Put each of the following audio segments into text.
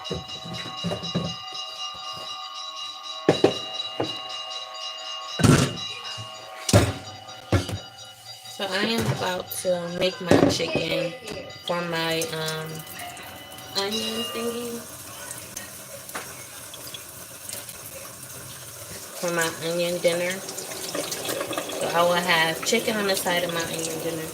So I am about to make my chicken for my onion thingy, for my onion dinner. So I will have chicken on the side of my onion dinner.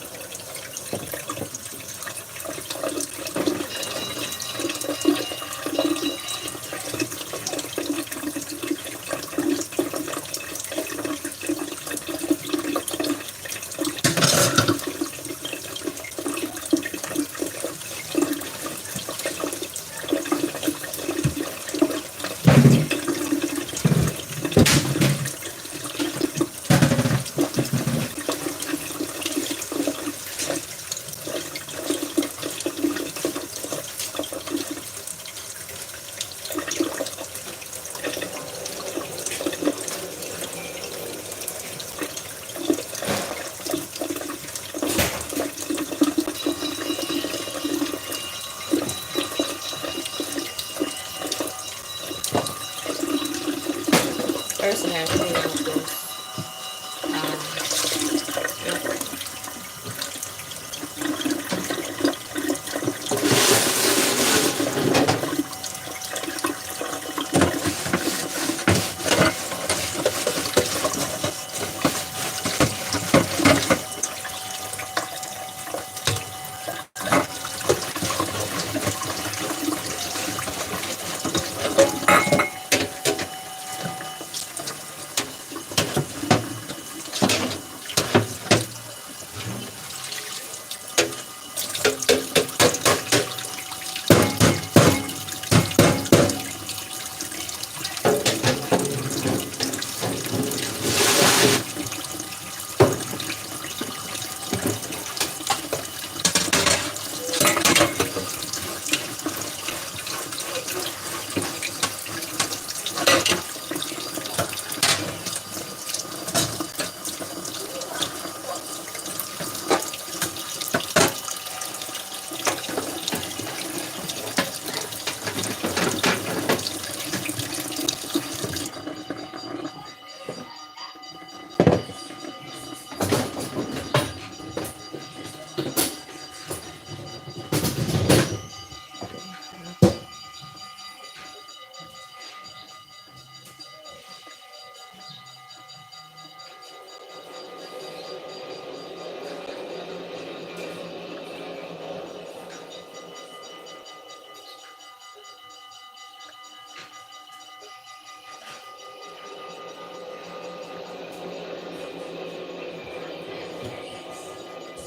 First, I have to clean out this.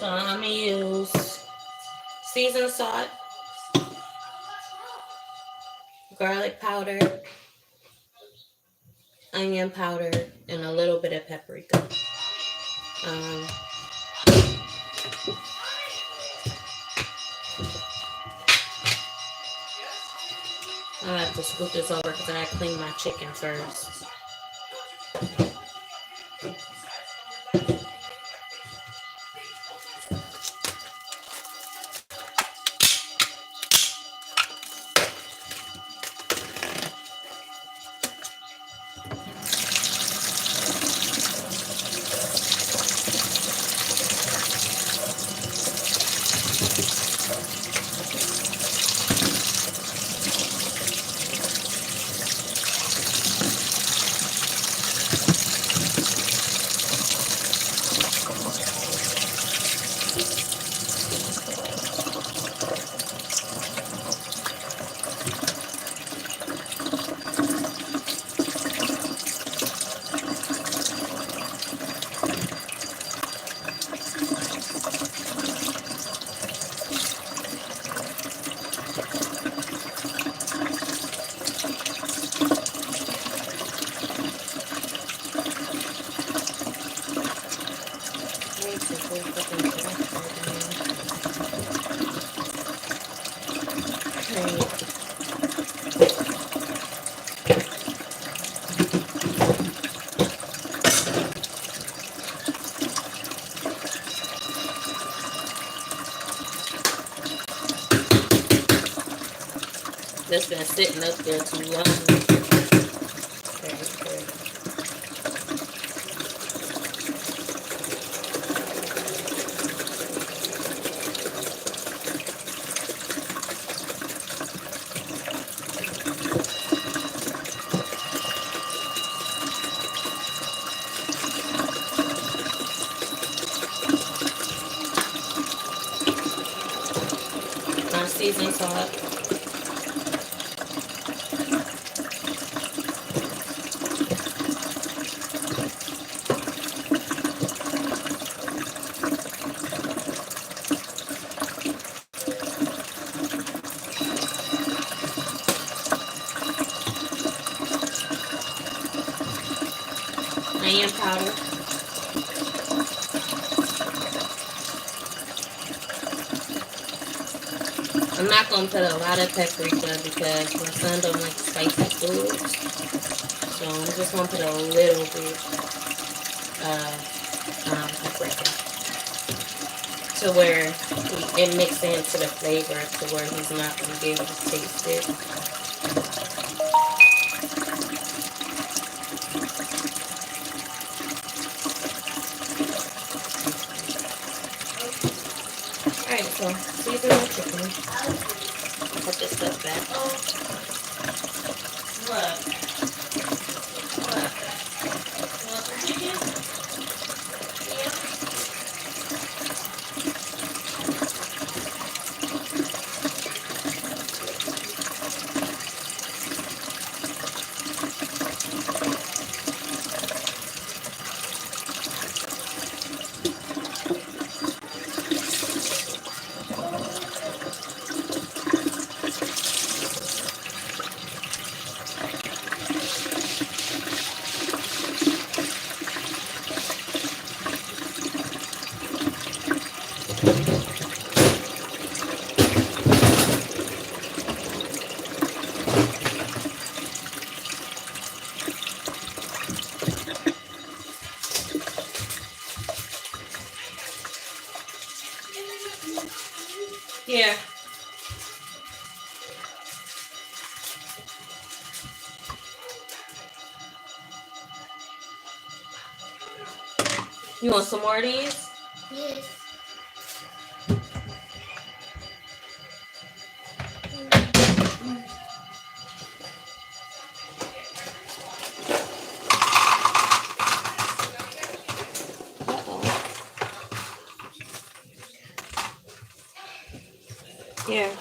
So I'm gonna use seasoned salt, garlic powder, onion powder, and a little bit of paprika. Um, I have to scoop this over because I gotta clean my chicken first. That's been sitting up there too long. Okay, okay. My seasoned salt. Onion powder. I'm not gonna put a lot of paprika because my son don't like spicy foods. So I'm just gonna put a little bit of paprika to where it mixes into the flavor to where he's not gonna be able to taste it. Alright, so season my chicken. Put this stuff back. What? What? You want some chicken? Yeah. Yeah. You want some more of these? Yes. Uh-oh. Yeah.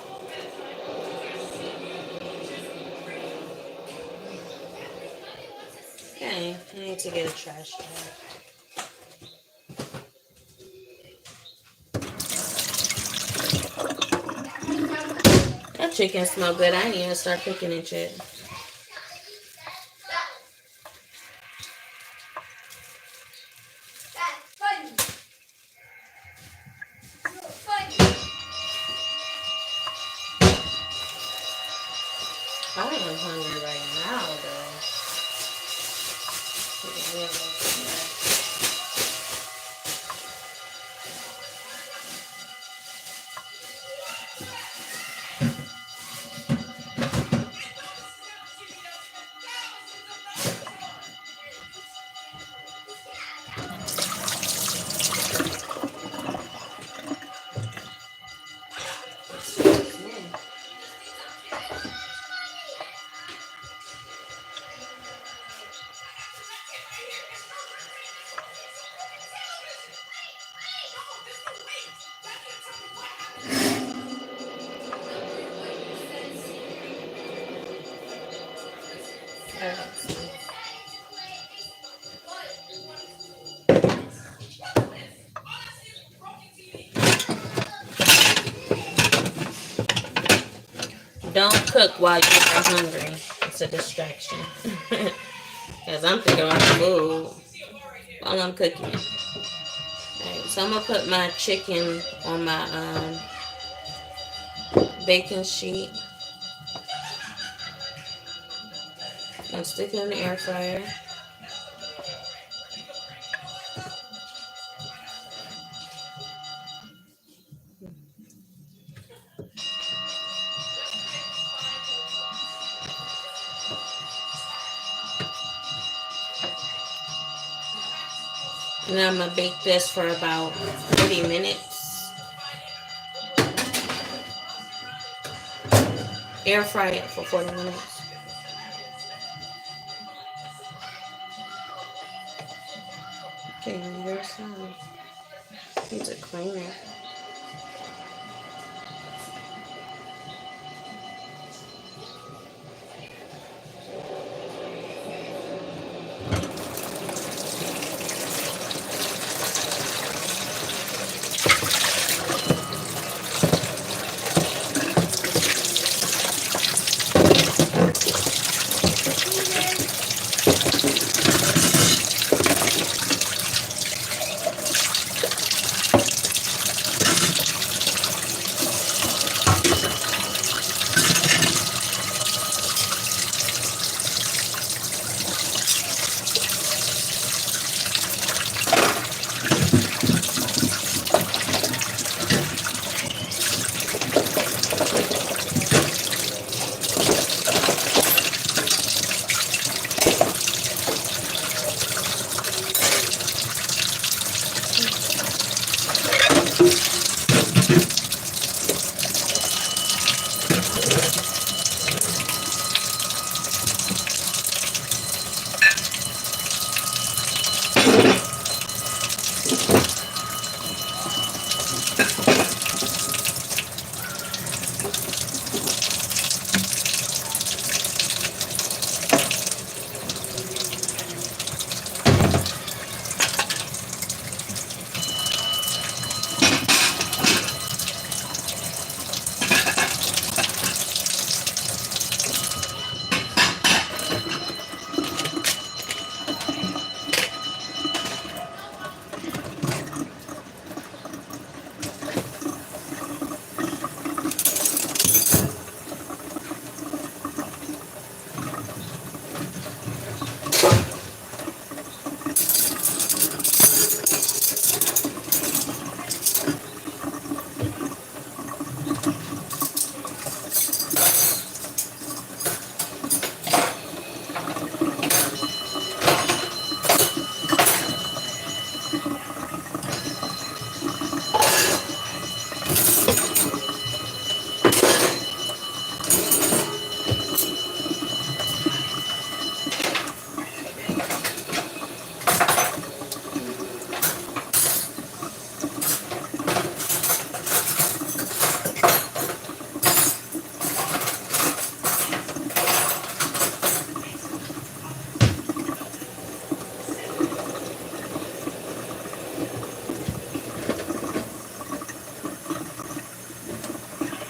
Okay. I need to get a trash bag. That chicken smell good. I ain't even start cooking it yet. I am hungry right now, though. Don't cook while you're hungry. It's a distraction. Because I'm thinking about food while I'm cooking. Alright, so I'm going to put my chicken on my baking sheet. I'm stick it in the air fryer. And I'm gonna bake this for about 40 minutes. Air fry it for 40 minutes. Okay, here's some. Need to clean it.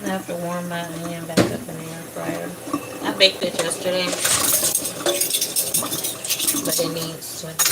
I have to warm my onion back up in the air fryer. I baked it yesterday, but it needs to.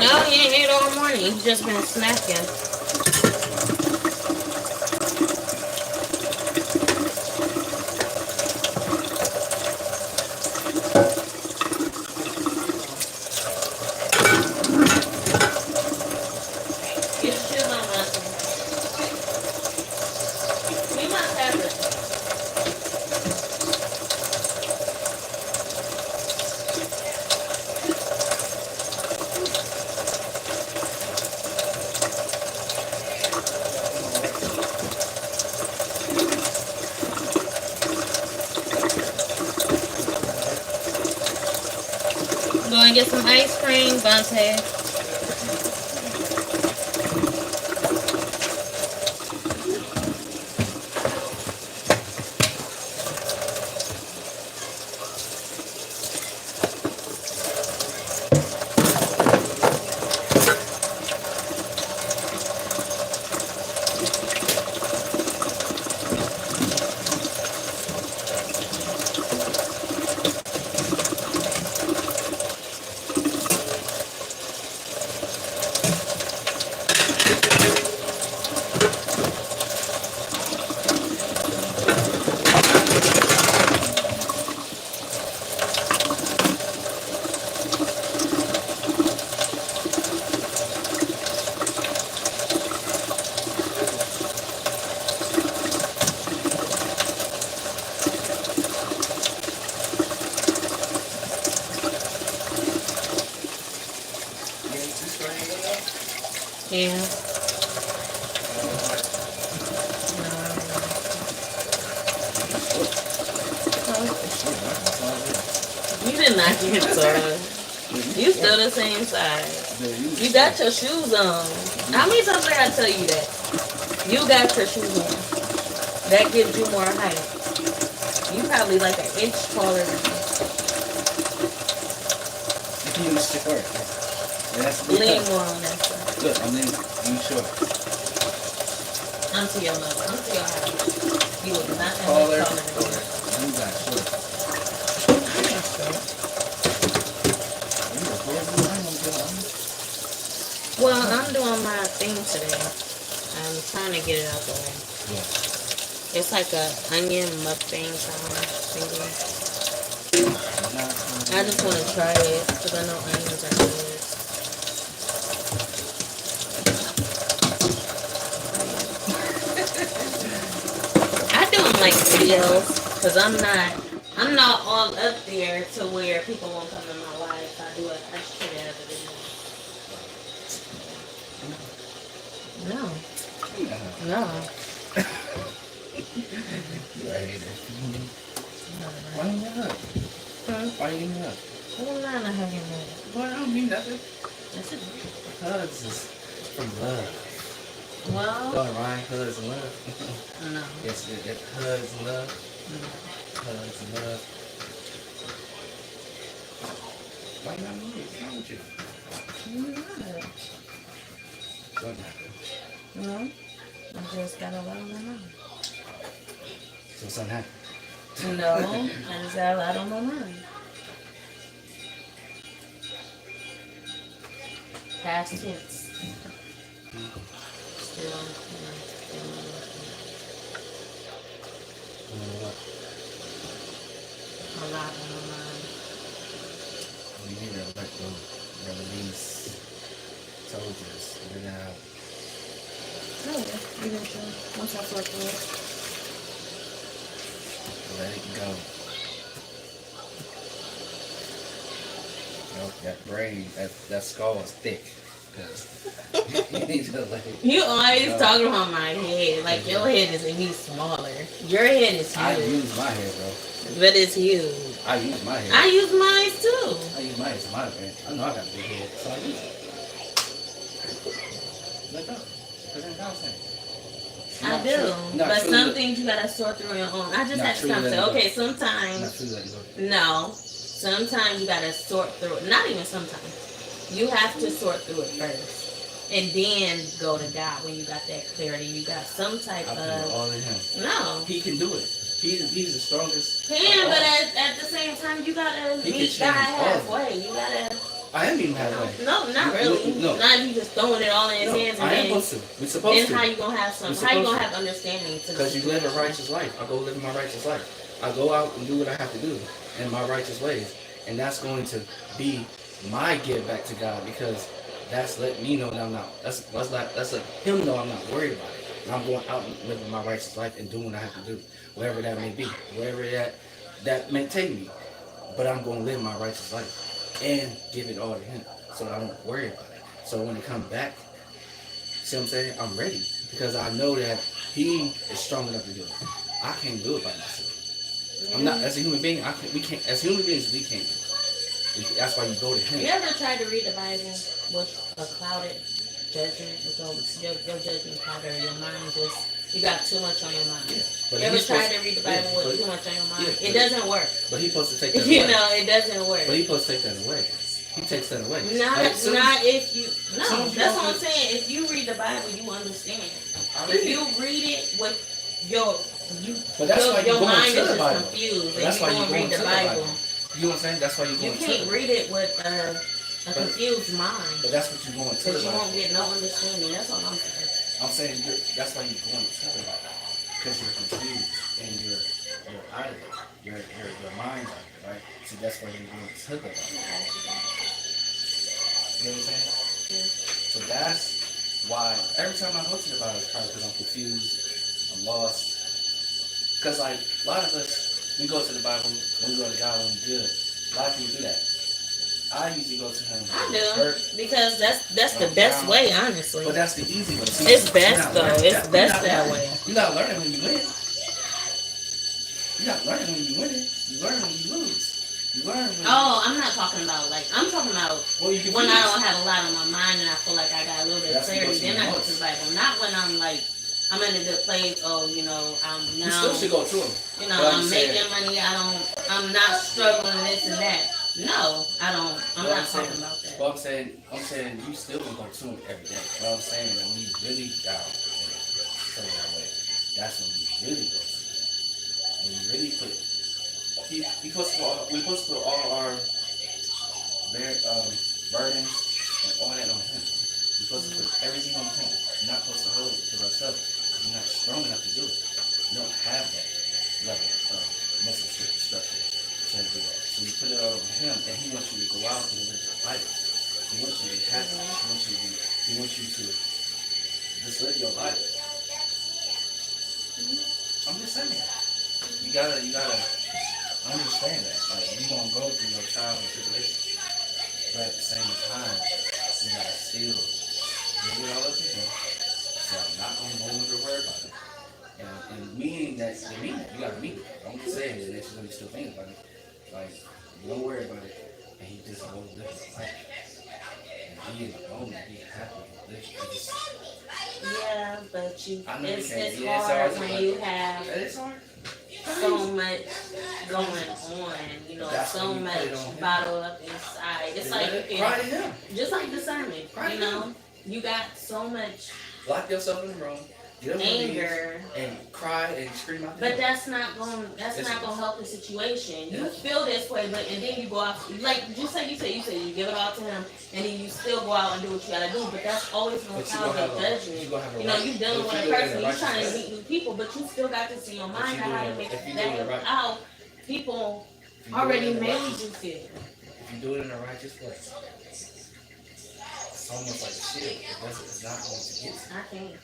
No, he ain't ate all morning. He's just been snacking. Get shoes on, Russell. We must have it. Go and get some ice cream, Vontae. Yeah. You did not get taller. You still the same size. You got your shoes on. How many times I gotta tell you that? You got your shoes on. That gives you more height. You probably like an inch taller than me. You use short. Lean more on that side. Look, I'm leaning. You short. Onto your level. Onto your height. You look not that Taller. much taller than me. You got short. Well, I'm doing my thing today. I'm trying to get it out the way. Yeah. It's like a onion mukbang kind of thingy. I just want to try it because I know onions are good. I do them like videos because I'm not all up there to where people won't come in my life. I do it. I just treat it as a video. No. No. Why you not? Why you not? I'm not a hugging man. Well, I don't mean nothing. That's it. Hugs is from love. Well, Oh, Ryan, hugs and love. no. Yes, it hugs and love. No. Hugs and love. Why you not moving? What's wrong with you? I'm not. What happened? No. I just got a lot on my mind. So something happened? No. I just got a lot on my mind. Past tense. Still, What? a lot on my mind. You need to let go. Release. Soldiers. Get it out. Oh, yeah. Eventually. Once I sort through it. Let it go. Nope, that brain, that skull is thick. Cause you need to let it You always go. talking about my head. Like, your head is any smaller. Your head is huge. I use my hair, bro. But it's huge. I use my hair. I use mine too. I use my hair. It's my hair. I know I got a big head, so I use it. Let go. Put it in house hair. I do. But some things you gotta sort through on your own. I just Not had to truly stop and let say, it go. okay, Not sometimes, true that you go. no. Sometimes you gotta sort through it. Not even sometimes. You have to sort through it first. And then go to God when you got that clarity. You got some type I put it of... all in him. No. He can do it. He's the strongest. Can, but at the same time, you gotta He can meet God change all of it. halfway. You gotta I am meeting halfway. No, not really. No. Not you just throwing it all in his hands. I am supposed to. We're supposed then to. how you gonna have some? How you gonna have understanding? Because you live a righteous life. I go live my righteous life. I go out and do what I have to do in my righteous ways, and that's going to be my give back to God because that's letting me know that I'm not. That's let Him know I'm not worried about it. And I'm going out and living my righteous life and doing what I have to do, wherever that may be, wherever that may take me. But I'm going to live my righteous life and give it all to Him, so that I don't worry about it. So when it comes back, see what I'm saying? I'm ready because I know that He is strong enough to do it. I can't do it by myself. I'm not, as a human being, we can't, as human beings, we can't do it. That's why you go to Him. You ever tried to read the Bible with a clouded judgment? Your judgment clouded, your mind just, you got too much on your mind. Yeah, you ever tried to read the Bible with too much on your mind? It doesn't work. But He's supposed to take that away. You know, it doesn't work. But He's supposed to take that away. He takes that away. Not if you, no, that's what I'm saying. If you read the Bible, you understand. If you read it with your mind is just confused. That's why you read the Bible. You know what I'm saying? That's why you can't read it with a confused mind. But that's what you're going to the Bible. But you won't get no understanding. That's all I'm saying. I'm saying that's why you're going to the Bible. Because you're confused and you're idle. Your mind's idle, right? So that's why you're going to the Bible. You know what I'm saying? Yeah. So that's why every time I go to the Bible, it's probably because I'm confused, I'm lost. Because like a lot of us, we go to the Bible, when we go to God, when we're good. A lot of people do that. I usually go to Him. I do because that's the best way, honestly. But that's the easy way. See, it's best though. It's best that way. You're not learning when you win. You're not learning when you win. You learn when you lose. You learn when I'm not talking about I'm talking about when I don't have a lot on my mind and I feel like I got a little bit of clarity. Then I go to the Bible. Not when I'm I'm in a good place. I'm now. You still should go to Him. You know, I'm making money. I'm not struggling this and that. No, I don't. I'm not talking about that. Well, I'm saying you still can go to Him every day. What I'm saying is when you really down, say that way, that's when you really go to Him. When you really put, we supposed to put all our burdens and all that on Him. We're supposed to put everything on Him. We're not supposed to hold it to ourselves. We're not strong enough to do it. We don't have that level of muscle structure to do that. So you put it all on Him, and He wants you to go out and live your life. He wants you to be happy. He wants you to just live your life. I'm just saying. You gotta understand that. Like you're gonna go through your trials and tribulations, but at the same time, you gotta still give it all up to Him. So I'm not gonna go into the word about it. And meaning that the meaning, you gotta mean it. I'm just saying that you're gonna still think about it. Like, don't worry about it. And He just go live His life. And be in the moment, be happy, live. Yeah, but it's Yeah, hard when you have it's hard. so much going on, so much bottled up inside. It's like you cry to Him. Just like discernment, you got so much lock yourself in the room, get on anger, and cry and scream out. But that's not going to help the situation. You feel this way, and then you go out, like you say you give it all to Him, and then you still go out and do what you gotta do. But that's always going to cause a judgment. You're dealing with a person, you're trying to meet new people, but you still got this in your mind how to make that out. People already made you feel. If you do it in a righteous way, it's almost like a shield. It's not going to get you. I can't.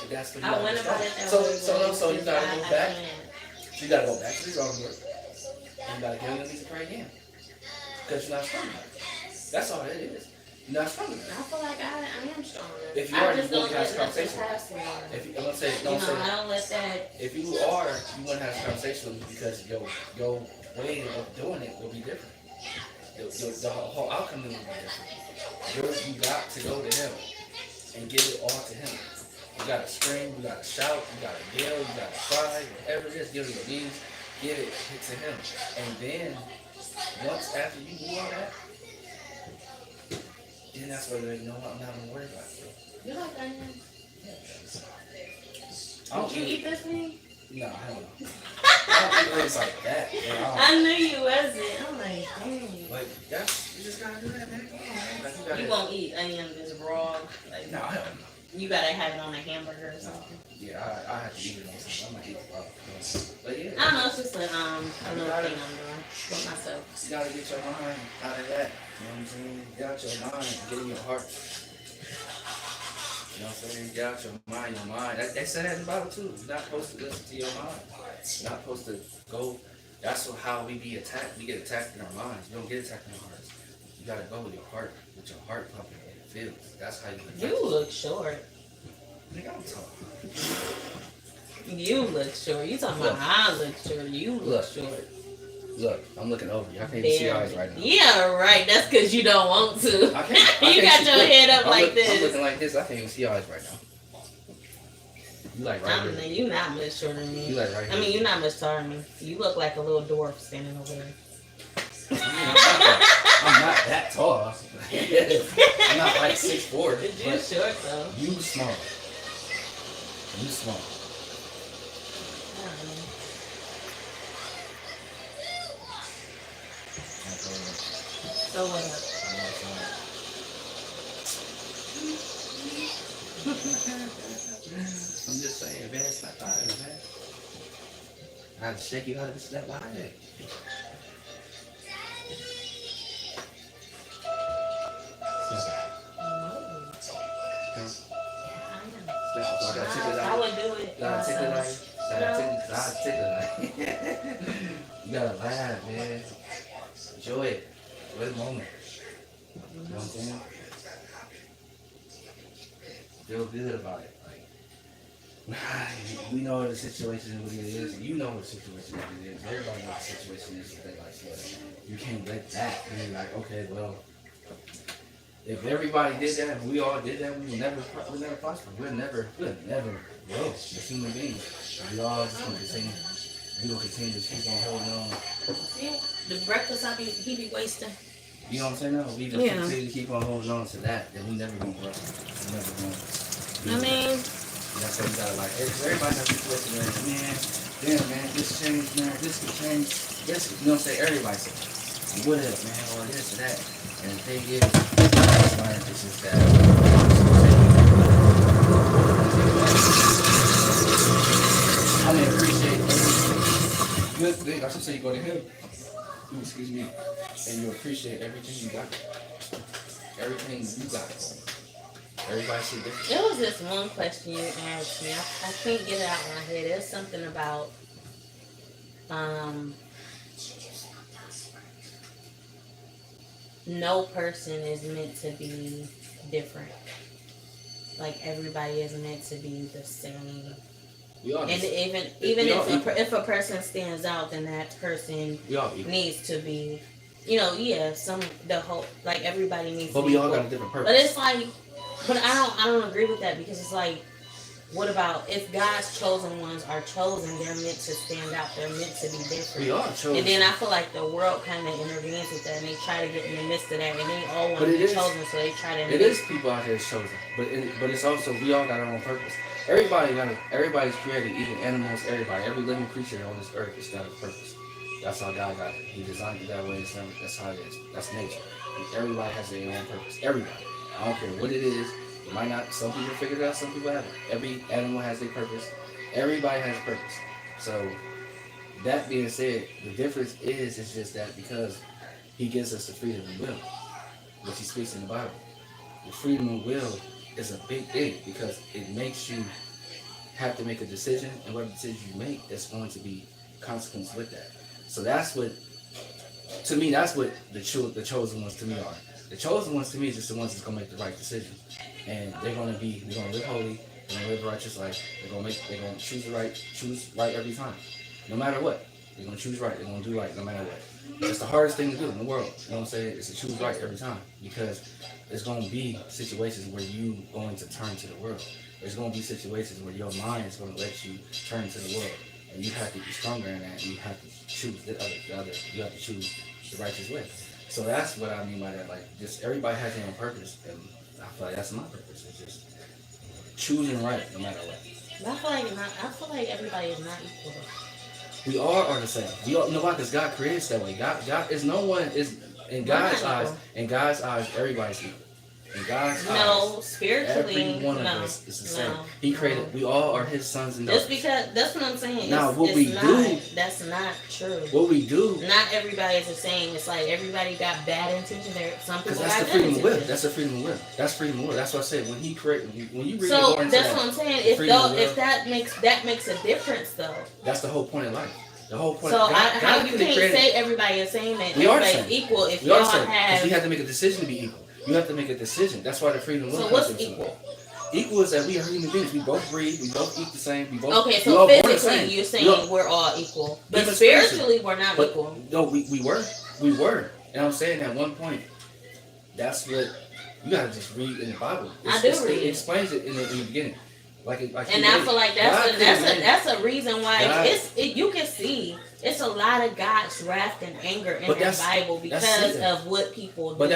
That's what I went about it that way. So you gotta go back. So you gotta go back to the drawing board. And you gotta get on your knees and pray again. Because you're not strong enough. That's all it is. You're not strong enough. I feel like I am strong enough. If you are, you wouldn't have this conversation. I'm gonna say, I don't let that. If you are, you wouldn't have this conversation with me because your way of doing it will be different. The whole outcome will be different. You got to go to Him and give it all to Him. You gotta scream, you gotta shout, you gotta yell, you gotta cry, whatever it is, give it your knees, give it to Him. And then, once after you do all that, then that's where you know what, I'm not gonna worry about it. You like onions? Yeah. Did you eat this thing? No, hell no. don't think it's like that. I knew you wasn't. I'm like, dang. Like, that's, you just gotta do that, man. Come on, man. Like, You won't eat onions raw. Like, no, I don't. you gotta have it on a hamburger or something. Yeah, I have to eat it on something. I'm not eating it raw. But yeah. I don't know, it's just a little thing I'm doing with myself. You gotta get your mind out of that. You know what I'm saying? Get out your mind, get in your heart. You know what I'm saying? Get out your mind, your mind. They said that in the Bible too. You're not supposed to listen to your mind. You're not supposed to go. That's how we be attacked. We get attacked in our minds. You don't get attacked in our hearts. You gotta go with your heart pumping and it feels. That's how you get attacked. You look short. Nigga, I'm tall. You look short. You talking about I look short. You look short. Look, I'm looking over you. I can't even see your eyes right now. Yeah, right. That's because you don't want to. I can't You got your head up like I'm this. looking like this. I can't even see your eyes right now. You like right here. You not much shorter than me. You like right here. I mean, you're not much taller than me. You look like a little dwarf standing over there. I'm not that tall. I'm not like 6'4". You short though. You small. You small. So what up? I'm just saying, man, it's not fire, man. I had to shake you out of this that behind it. I would do it. You gotta laugh, man. Enjoy it. Enjoy the moment. You know what I'm saying? Feel good about it. Like, we know the situation what it is. You know what the situation what it is. Everybody knows the situation is what they like. But you can't let that be like, okay, well, if everybody did that, if we all did that, we would never prosper. We'll never grow as human beings. We all just gonna continue. We gonna continue to keep on holding on. See, the breakfast he be wasting. You know what I'm saying? No, we just continue to keep on holding on to that. Then we never gonna grow. We never gonna. I mean, that's why you gotta like. Everybody has a situation where, man, damn, man, this changed, man, this could change. This, you know what I'm saying? Everybody says, what if, man, or this or that. And the thing is, I learned this is that. I mean, appreciate everything. Good thing, I should say you go to him. Excuse me. And you appreciate everything you got. Everything you got. Everybody see different. There was this one question you asked me. I can't get it out of my head. There's something about no person is meant to be different. Like everybody is meant to be the same. And even if a person stands out, then that person needs to be, like everybody needs. But to we be all equal. got a different purpose. But it's like, I don't agree with that because it's like, what about if God's chosen ones are chosen? They're meant to stand out. They're meant to be different. We are chosen. And then I feel like the world kind of intervenes with that, and they try to get in the midst of that, and they all want to be chosen, so they try to. It is people out here chosen, but it's also we all got our own purpose. Everybody's created, even animals. Every living creature on this earth has got a purpose. That's how God got it. He designed it that way. That's how it is. That's nature. Everybody has their own purpose. Everybody. I don't care what it is. It might not. Some people figured it out. Some people haven't. Every animal has their purpose. Everybody has a purpose. So that being said, the difference is just that because He gives us the freedom of will, which He speaks in the Bible. The freedom of will is a big thing because it makes you have to make a decision, and whatever decision you make, there's going to be consequence with that. So that's what, to me, that's what the chosen ones to me are. The chosen ones to me is just the ones that's gonna make the right decision, and they're gonna live holy, they're gonna live a righteous life. They're gonna choose right every time, no matter what. They're gonna choose right. They're gonna do right no matter what. It's the hardest thing to do in the world. You know what I'm saying? It's to choose right every time because there's gonna be situations where you going to turn to the world. There's gonna be situations where your mind is gonna let you turn to the world, and you have to be stronger in that. And you have to choose the other. You have to choose the righteous way. So that's what I mean by that. Like, just everybody has their own purpose, and I feel like that's my purpose. It's just choosing right no matter what. I feel like everybody is not equal. We all are the same. We all, you know why? Because God created us that way. God is no one is in God's eyes. In God's eyes, everybody's equal. In God's eyes, spiritually, every one of us is the same. He created. We all are His sons and daughters. Just because that's what I'm saying. Now, what we do, that's not true. What we do, not everybody is the same. It's like everybody got bad intentions. There, some people that's got the freedom good of will. intentions. That's the freedom of will. That's freedom of will. That's what I said. When He created, when you read so the that's what I'm saying. If that makes a difference, though. That's the whole point of life. The whole point. So God, how you can't say everybody is same and everybody's equal if y'all have. Because we have to make a decision to be equal. You have to make a decision. That's why the freedom of will comes. So what's equal? Equal is that we are human beings. We both breathe. We both eat the same. We both. Okay, so physically you're saying we're all equal, but spiritually we're not equal. No, we were, and I'm saying at one point, that's what you gotta just read in the Bible. It explains it in the beginning. And I feel like that's a reason why you can see it's a lot of God's wrath and anger in the Bible because of what people do. But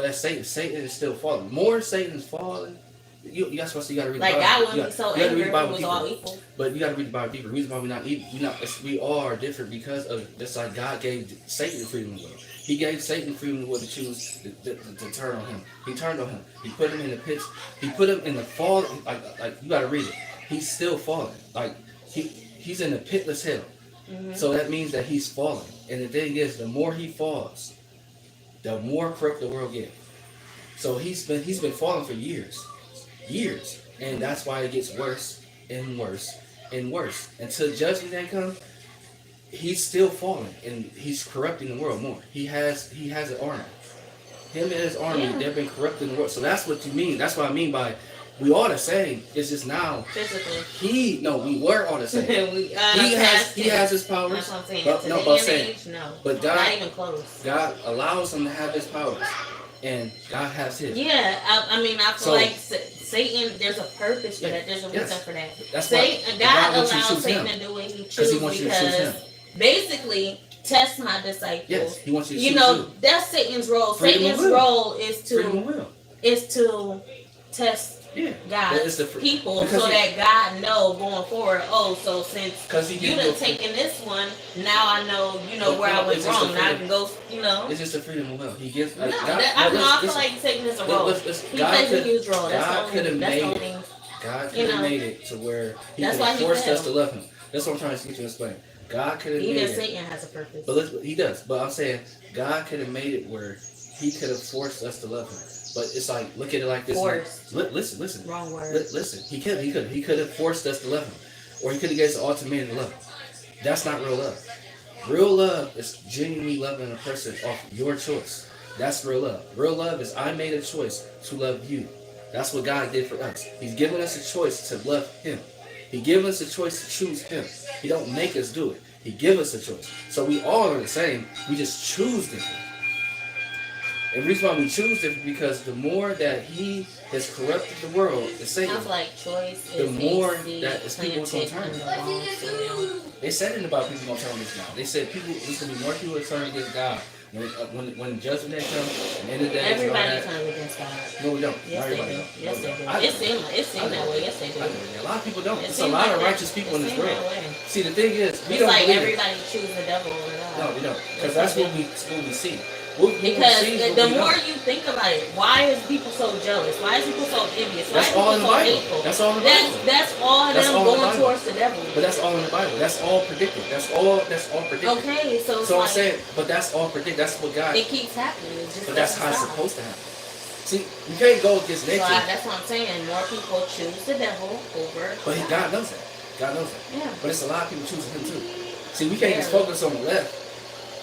that's Satan. Satan is still falling. More Satan's falling. That's why you gotta read the Bible. God wouldn't be so angry if it was all equal. But you gotta read the Bible deeper. The reason why we're not equal, we all are different because of just like God gave Satan freedom of will. He gave Satan freedom of will to choose to turn on him. He turned on him. He put him in the pits. He put him in the fall. Like you gotta read it. He's still falling. Like he's in the pitless hell. Mm-hmm. So that means that he's falling. And the thing is, the more he falls, the more corrupt the world gets. So he's been falling for years, and that's why it gets worse and worse and worse until judgment day comes. He's still falling, and he's corrupting the world more. He has an army. Him and his army, they've been corrupting the world. So that's what you mean. That's what I mean by we all the same. It's just now physically. We were all the same. He has his powers. That's what I'm saying. But God, not even close. God allows him to have his powers, and God has his. Yeah, I feel like Satan. There's a purpose for that. There's a reason for that. That's God allows Satan to do what he chooses because basically test my disciples. Yes, he wants you to choose. That's Satan's role. Satan's role is to test God's people so that God know going forward. Oh, so since you done taken this one, now I know where I went wrong. Now I can go. It's just a freedom of will. He gives. I feel like Satan is a role. He plays a huge role. God could have made it to where he could have forced us to love him. That's what I'm trying to get you to explain. God could have made it. Satan has a purpose. But he does. But I'm saying God could have made it where he could have forced us to love him. But it's like, look at it like this. Forced. Listen. Wrong word. Listen. He could have forced us to love him. Or he could have given us an ultimatum to love him. That's not real love. Real love is genuinely loving a person off your choice. That's real love. Real love is I made a choice to love you. That's what God did for us. He's given us a choice to love him. He gave us a choice to choose him. He don't make us do it. He give us a choice. So we all are the same. We just choose different. And the reason why we choose different because the more that he has corrupted the world, the Satan, sounds like choice the more that people going to turn. They said it about people going to turn this now. They said there's going to be more people that turn against God. When judgment day comes, at the end of the day, everybody turns against God. No, we don't. Yes, they do. Yes, they do. It seems that way. Yes, they do. A lot of people don't. There's a lot of righteous people in this world. See, the thing is, we don't like everybody choose the devil over God. No, we don't. Because that's what we see. Because the more you think about it, why is people so jealous? Why is people so envious? Why is people so hateful? That's all in the Bible. That's all them going towards the devil. But that's all in the Bible. That's all predicted. That's all predicted. Okay, so I'm saying, but that's all predicted. That's what God. It keeps happening. But that's how it's supposed to happen. See, you can't go against nature. So that's what I'm saying. More people choose the devil over. But God knows that. God knows that. Yeah. But it's a lot of people choosing him too. See, we can't just focus on the left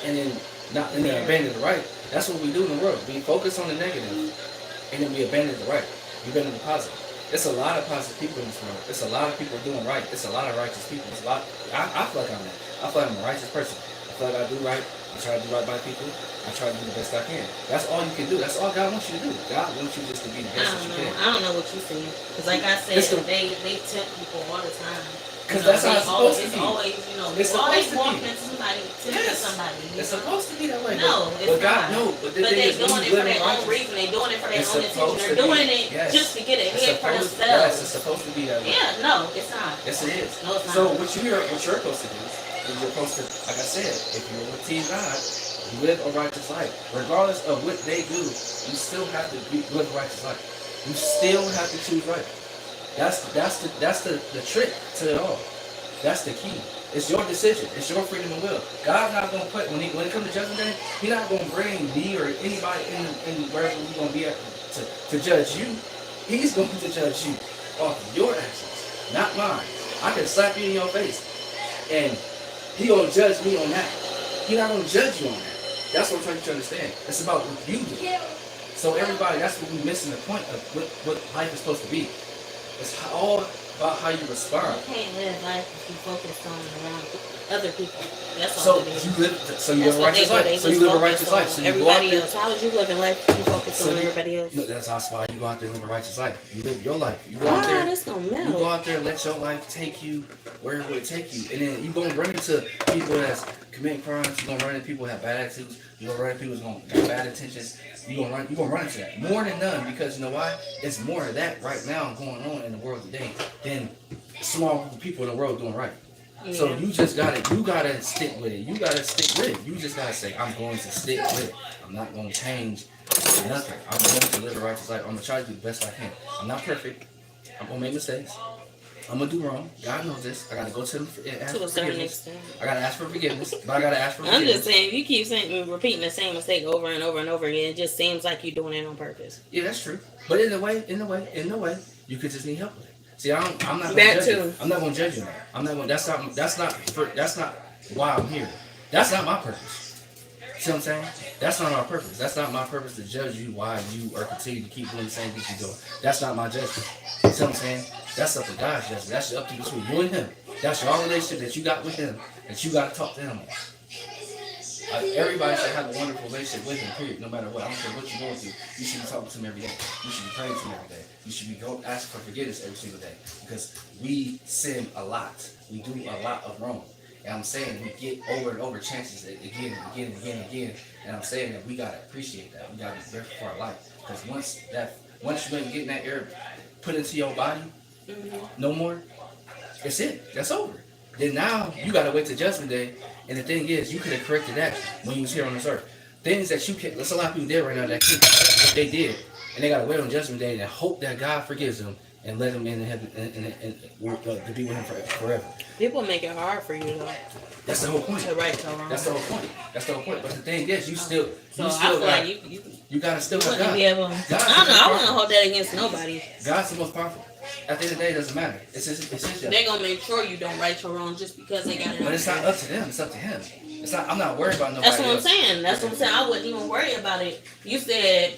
and then abandon the right. That's what we do in the world. We focus on the negative, and then we abandon the right. We abandon the positive. It's a lot of positive people in this world. It's a lot of people doing right. It's a lot of righteous people. It's a lot. I feel like I'm that. I feel like I'm a righteous person. I feel like I do right. I try to do right by people. I try to do the best I can. That's all you can do. That's all God wants you to do. God wants you just to be the best that you can. I don't know what you're saying. Because like I said, they tempt people all the time. Because that's how it's supposed to be. It's always walking into somebody, tempting somebody. It's supposed to be that way. No, it's not. But they're doing it for their own reason. They're doing it for their own intention. They're doing it just to get ahead for themselves. Yes, it's supposed to be that way. Yeah, no, it's not. Yes, it is. No, it's not. So what you're supposed to do And you're supposed to, like I said, if you're with Team God, you live a righteous life. Regardless of what they do, you still have to live a righteous life. You still have to choose right. That's the trick to it all. That's the key. It's your decision. It's your freedom of will. God's not gonna put when it comes to judgment day, He's not gonna bring me or anybody in wherever we're gonna be at to judge you. He's going to judge you off of your actions, not mine. I can slap you in your face, and He gonna judge me on that. He's not gonna judge you on that. That's what I'm trying to understand. It's about what you do. So everybody, that's what we're missing the point of what life is supposed to be. It's all about how you respond. You can't live life if you focus on around other people. That's So all it is. you live a righteous life. So you live a righteous life. So you go out Everybody there. else. How would you live in life if you focus on everybody else? No, that's why you go out there and live a righteous life. You live your life. You go out there. That's gonna melt. You go out there and let your life take you wherever it take you, and then you gonna run into people that's committing crimes. You gonna run into people that have bad attitudes. You gonna run into people that's gonna have bad intentions. You gonna run into that more than none, because you know why? It's more of that right now going on in the world today than small group of people in the world doing right. Yeah. So you gotta stick with it. You gotta stick with it. You just gotta say, I'm going to stick with it. I'm not gonna change nothing. I'm going to live a righteous life. I'm gonna try to do the best I can. I'm not perfect. I'm gonna make mistakes. I'm gonna do wrong. God knows this. I gotta go to Him and ask for forgiveness. I gotta ask for forgiveness, but I gotta ask for forgiveness. I'm just saying, if you keep repeating the same mistake over and over and over again, it just seems like you're doing it on purpose. Yeah, that's true. But in a way, you could just need help with it. See, I'm not gonna judge you. I'm not gonna judge you. I'm not gonna. That's not why I'm here. That's not my purpose. See what I'm saying? That's not our purpose. That's not my purpose to judge you why you are continuing to keep doing the same things you're doing. That's not my judgment. See what I'm saying? That's up to God's judgment. That's up to between you and Him. That's your relationship that you got with Him, that you got to talk to Him about. Everybody should have a wonderful relationship with Him, period. No matter what. I don't care what you're going through. You should be talking to Him every day. You should be praying to Him every day. You should be asking for forgiveness every single day. Because we sin a lot. We do a lot of wrong. And I'm saying we get over and over chances again and again and again and again. And I'm saying that we gotta appreciate that. We gotta be grateful for our life. Because once you're getting that air put into your body, no more, it's it. That's over. Then now you gotta wait till Judgment Day. And the thing is, you could have corrected that when you was here on this earth. Things that you can't. There's a lot of people there right now that can't correct what they did, and they gotta wait on Judgment Day and hope that God forgives them and let them in heaven and to be with Him forever. People make it hard for you though. That's the whole point. To right or wrong. That's the whole point. That's the whole point. But the thing is, you still you gotta still have God. Be able, I don't know. I wouldn't hold that against nobody. God's the most powerful. At the end of the day, it doesn't matter. It's his job. They're gonna make sure you don't right or wrong just because they got it. But it's not up to them. It's up to Him. It's not. I'm not worried about nobody. That's what I'm saying. That's what I'm saying. I wouldn't even worry about it. You said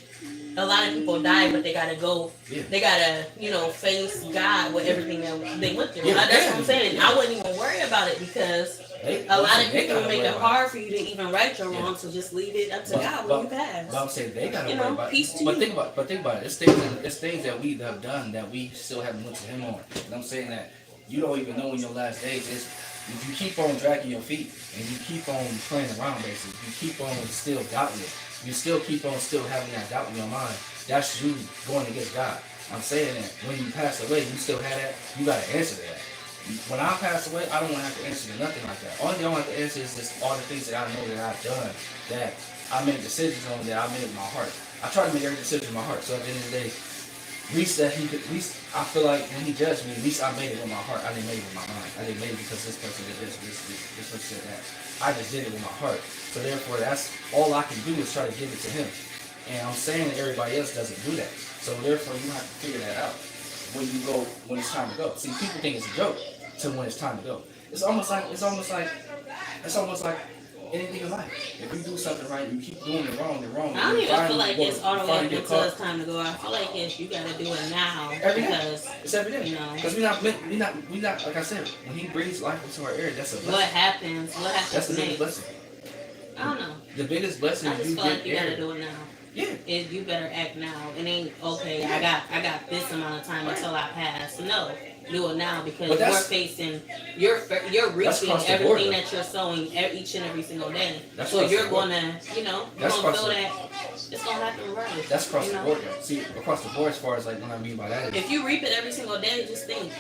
a lot of people die, but they gotta go. Yeah. They gotta, face God with everything that they went through. Yeah, that's what I'm saying. I wouldn't even worry about it because a lot of people make it hard for you to even right or wrong. So just leave it up to God when you pass. But I'm saying they gotta worry about peace it. But think about it. It's things that we have done that we still haven't went to Him on. And I'm saying that you don't even know in your last days is. If you keep on dragging your feet and you keep on playing around, basically, you keep on still doubting it. You still keep on still having that doubt in your mind. That's you going against God. I'm saying that when you pass away, you still have that. You got to answer to that. When I pass away, I don't want to have to answer to nothing like that. Only thing I want to answer is just all the things that I know that I've done, that I made decisions on, that I made in my heart. I try to make every decision in my heart. So at the end of the day, at least I feel like when He judged me, at least I made it with my heart. I didn't make it with my mind. I didn't make it because this person did this person did that. I just did it with my heart. So therefore, that's all I can do is try to give it to Him. And I'm saying that everybody else doesn't do that. So therefore, you have to figure that out when it's time to go. See, people think it's a joke till when it's time to go. It's almost like anything in life. If you do something right, you keep doing it wrong. I don't even feel like it's automatic until it's time to go. I feel like you gotta do it now. Every day. Because it's every day. Because we not like I said, when He breathes life into our air, that's a blessing. What happens That's the biggest blessing. I don't know. The biggest blessing is you feel get like you air. gotta do it now. Yeah. You better act now. It ain't okay. I got this amount of time until I pass. No. Do it now because you're facing, you're reaping everything that you're sowing each and every single day. So you're gonna, you're gonna feel that it's gonna happen regardless. That's across the board. See, across the board, as far as like what I mean by that is, if you reap it every single day, just think,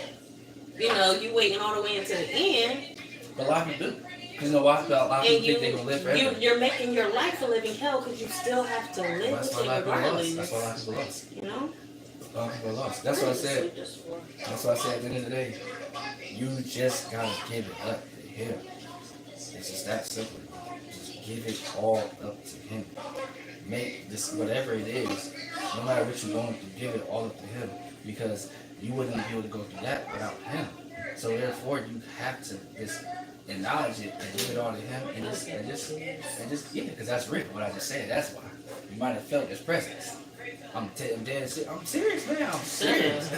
you waiting all the way until the end. But a lot of people do. You know why? A lot of And people think they're gonna live forever. you're making your life a living hell because you still have to live Well, that's with why a it lot of people lost. regardless. That's why a lot of people lost. You know? A lot of people lost. That's what I said. That's what I said at the end of the day. You just gotta give it up to him. It's just that simple. Just give it all up to him. Make this whatever it is, no matter what you're going through, give it all up to him. Because you wouldn't be able to go through that without him. So therefore you have to just acknowledge it and give it all to him and just yeah, because that's real. What I just said, that's why. You might have felt his presence. I'm dead serious. I'm serious, man. I'm serious.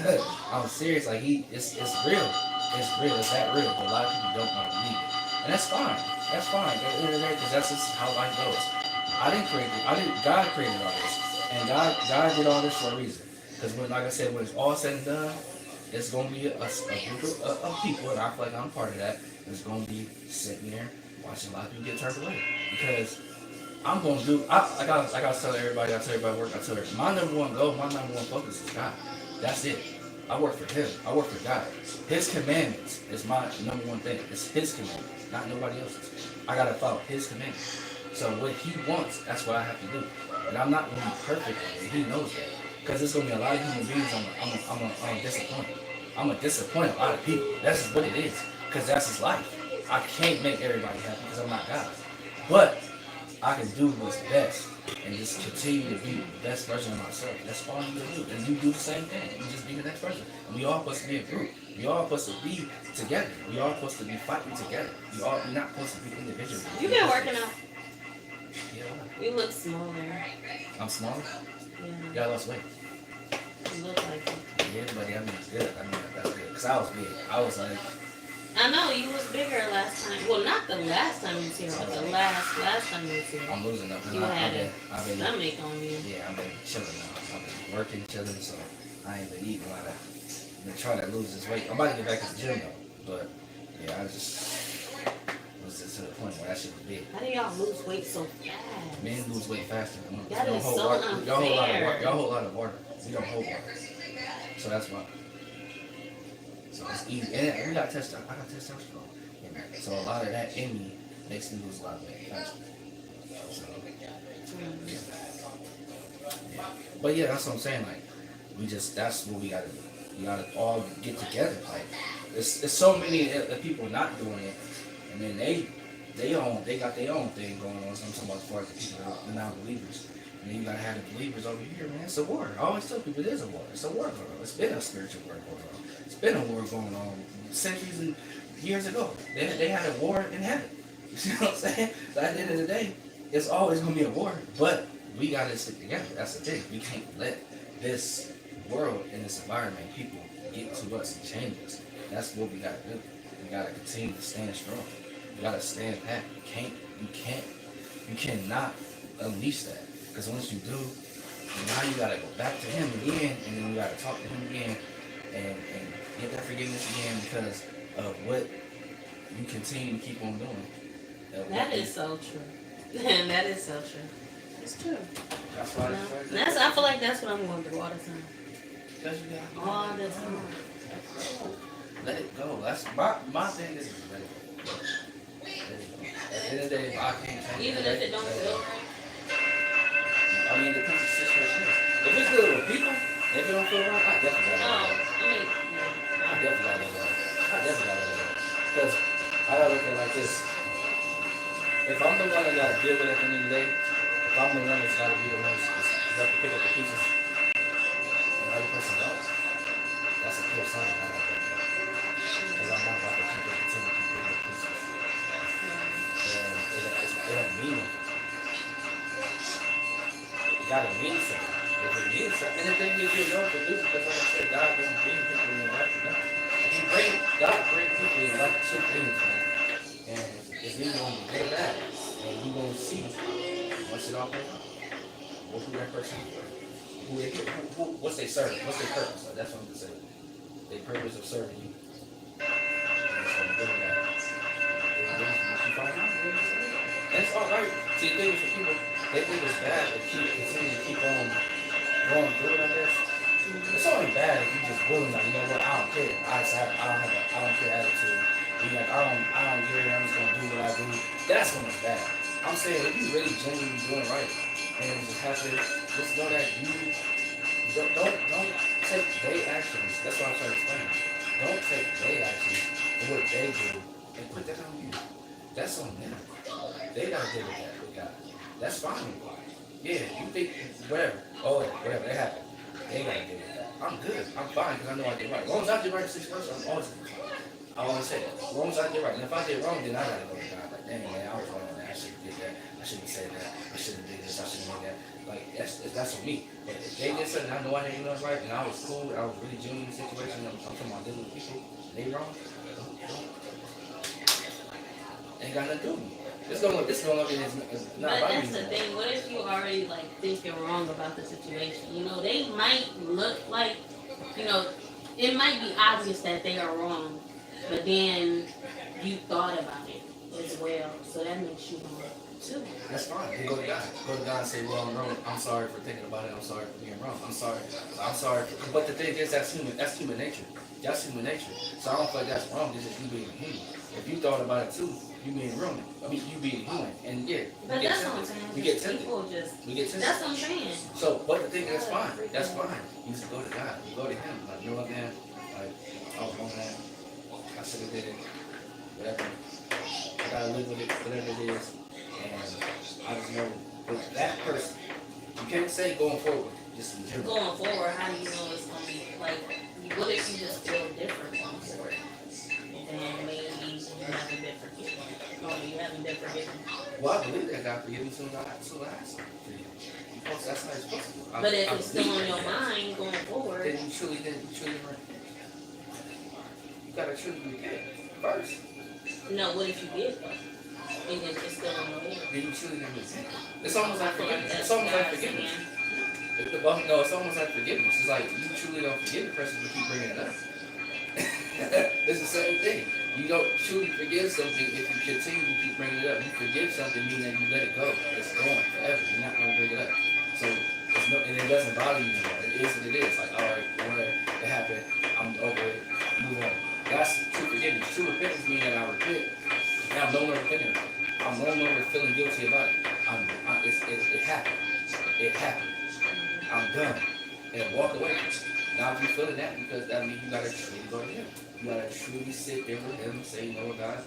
I'm serious. Like it's real. It's real. It's that real. But a lot of people don't want to believe it, and that's fine. That's fine. Because that's just how life goes. I didn't create it. God created all this, and God did all this for a reason. Because like I said, when it's all said and done, it's gonna be a group of people, and I feel like I'm part of that. That's gonna be sitting there watching a lot of people get turned away because. I'm gonna do. I gotta tell everybody. I tell everybody at work. I tell everybody. My number one goal, my number one focus is God. That's it. I work for Him. I work for God. His commandments is my number one thing. It's His commandments, not nobody else's. I gotta follow His commandments. So what He wants, that's what I have to do. And I'm not gonna be perfect, and He knows that. Because there's gonna be a lot of human beings I'm disappointed. I'm gonna disappoint a lot of people. That's just what it is. Because that's His life. I can't make everybody happy because I'm not God. But I can do what's best and just continue to be the best version of myself. That's all you can do. And you do the same thing. You just be the next person. And we all supposed to be a group. We all supposed to be together. We all supposed to be fighting together. We're not supposed to be individuals. You been working out. Yeah. You look smaller. I'm smaller? Yeah. Yeah, I lost weight. You look like it. Yeah, but I mean, it's good. I mean, that's good. Because I was big. I was like... I know, you was bigger last time. Well, not the last time you was here, but the last time you was here. I'm losing up. You had a stomach on you. Yeah, I've been chilling now. I've been working, chilling, so I ain't been eating a lot of... I've been trying to lose this weight. I'm about to get back to the gym, though. But, yeah, I just... was just to the point where that shit was big. How do y'all lose weight so fast? Men lose weight faster. That is so unfair. Y'all hold a lot of water. We don't hold water. So that's why. So it's easy. And we got testosterone. I got testosterone in there. So a lot of that in me makes me lose a lot of weight faster. So, yeah. But yeah, that's what I'm saying. Like, that's what we gotta do. We gotta all get together. Like, there's so many people not doing it, and then they got their own thing going on. So I'm talking about as far as the people, the non-believers. And then you gotta have the believers over here, man. It's a war. I always tell people it is a war. It's a war going on. It's been a spiritual war going on. It's been a war going on centuries and years ago. They had a war in heaven. You see what I'm saying? So at the end of the day, it's always gonna be a war. But we gotta stick together. That's the thing. We can't let this world and this environment, people get to us and change us. That's what we gotta do. We gotta continue to stand strong. We gotta stand pat. You cannot unleash that. Because once you do, now you gotta go back to him again, and then you gotta talk to him again, and get that forgiveness again because of what you continue to keep on doing. That is so true. That is so true. It's true. That's why. I feel like that's what I'm going through all the time. All the time. Let it go. That's my thing is let it go. At the end of the day, if I can't change even if it don't feel right. I mean, it depends on the situation. If it's good with people, if it don't feel right, I definitely gotta let it go. I definitely gotta let it go. Because I gotta look at it like this. If I'm the one that gotta deal with it at the end of the day, if I'm the one that's gotta be the one that's got to pick up the pieces, and the other person don't, that's a clear sign. I gotta let it go. Because I'm not about to continue to keep picking up pieces. And it don't mean it. It gotta mean something. If it means something, and the thing is, you know what to do, because like I said, God don't bring people in your life. No. God bring people in your life to two things, man. And it's either going to be good or bad. And you're going to see once it all plays out. Who that person is. What's they serve? What's their purpose? Like, that's what I'm going to say. Their purpose of serving you. And it's going to be good or bad. Once you find out, and it's all right. See, the thing is for people, they think it's bad to continue to keep on going through it, I guess. It's only bad if you just willing, like, you know what, I don't care. I don't care attitude, Be like, I don't get it. I'm just gonna do what I do. That's when it's bad. I'm saying if you really genuinely doing right, and it just happen, just know that you don't take their actions. That's what I'm trying to explain. Don't take their actions and what they do and put that on you. That's on them. They gotta deal with that with God. That's fine. Yeah, you think whatever. Oh, whatever. It happened. They gotta deal with that. I'm good. I'm fine because I know I did right. As long as I did right the situation, I'm always good. I always say that. As long as I did right. And if I did wrong, then I gotta go to God. Like, dang man, I was wrong on that. I should have did that. I shouldn't have said that. I shouldn't have did this. I shouldn't have did that. Like that's on me. But if they did something, I know I didn't do nothing right, and I was cool. I was really genuine in the situation. I'm talking about dealing with people. They wrong. Ain't got nothing to do with me. This gonna be not But about that's me. the thing. What if you already like thinking wrong about the situation? You know, they might look like, you know, it might be obvious that they are wrong, but then you thought about it as well, so that makes you wrong too. That's fine. They go to God. Go to God and say, well, I'm wrong. I'm sorry for thinking about it. I'm sorry for being wrong. I'm sorry. I'm sorry. But the thing is, that's human. That's human nature. That's human nature. So I don't feel like that's wrong. It's just you being human. If you thought about it too, you being wrong. I mean, you being human. And yeah, But that's what I'm saying. we get tempted. People just. We get tempted. That's what I'm saying. So, but the thing is, that's fine. That's fine. You just go to God. You go to Him. Like, you know what, man? Like, I was wrong, man. I should have did it. Whatever. I gotta live with it. Whatever it is. And I just know with that person, you can't say going forward, just in general. Going forward, how do you know it's gonna be like? What if you just feel different going forward? Then maybe you haven't been forgiven. No, you haven't been forgiven. Well, I believe that God forgives me soon as I ask Him. That's how it's supposed to be. But if it's still on your mind going forward, then you truly right. You gotta truly repent first. no, what if you did though? And it's still on your head? Then you truly didn't repent. It's almost like forgiveness. That's It's almost like God's forgiveness. hand. No, it's almost like forgiveness. It's like you truly don't forgive the person, but keep bringing it up. It's the same thing. You don't truly forgive something if you continue to keep bringing it up. You forgive something, meaning that you let it go. It's gone forever. You're not going to bring it up. So it's no, and it doesn't bother you anymore. It is what it is. Like, all right, whatever, it happened. I'm over it. Move on. That's true forgiveness. True repentance means that I repent, and I'm no longer repenting. I'm no longer feeling guilty about it. It happened. It happened. I'm done. And walk away from it. Now if you feeling that, because that means you gotta truly go to Him. You gotta truly sit there with Him and say, you know what, God,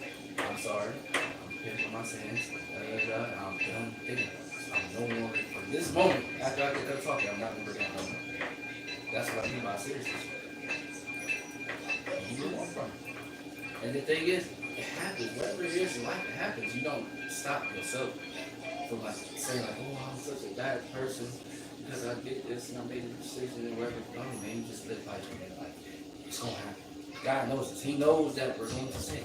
I'm sorry. I'm repenting for my sins. I'm done thinking. I'm no longer, from this moment, after I get done talking, I'm not gonna bring that no more. That's what I mean by seriousness. You move on from it. And the thing is, it happens. Whatever it is in life, it happens. You don't stop yourself from like saying like, oh, I'm such a bad person because I did this and I made a decision and whatever. No, man, you just live life, man. Like, it's gonna happen. God knows this. He knows that we're going to sin.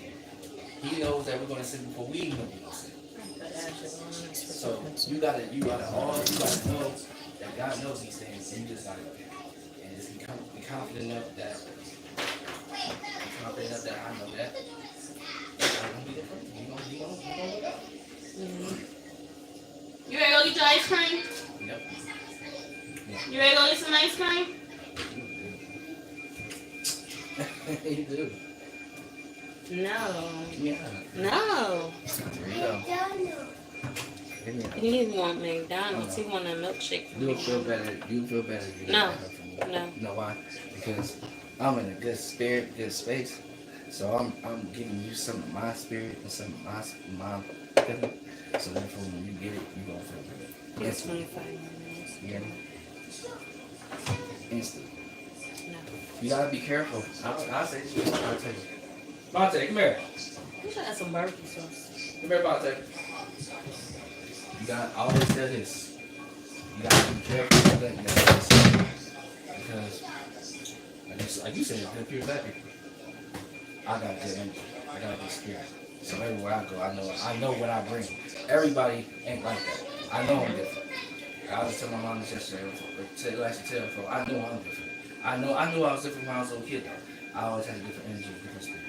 He knows that we're going to sin before we even know we're going to sin. So you gotta know that God knows these things, and you just gotta and just be confident enough that I know that I'm gonna be different. You gonna look up. You ready to go get your ice cream? Yep. You ready to go get some ice cream? You do. No. Yeah. No. There you go. He want McDonald's. He want a milkshake. You'll feel better. You feel better. If you get No. that from me. No. You know why? Because I'm in a good spirit, good space. So I'm giving you some of my spirit and some of my feeling. So therefore, when you get it, you gonna feel good. It's 25 minutes. You hear me? Instant. No. You gotta be careful. I'll say this. I'll tell you. Monte, come here. You should have some barbecue sauce. Come here, Monte. You gotta always say this. You gotta be careful of that. You gotta listen. Because, like you said, good people, bad people. I got good energy. I got a good spirit. So everywhere I go, I know what I bring. Everybody ain't like that. I know I'm different. I was telling my mom this yesterday, or actually tell her, I know I'm different. I knew I was different when I was a little kid though. I always had a different energy, a different spirit.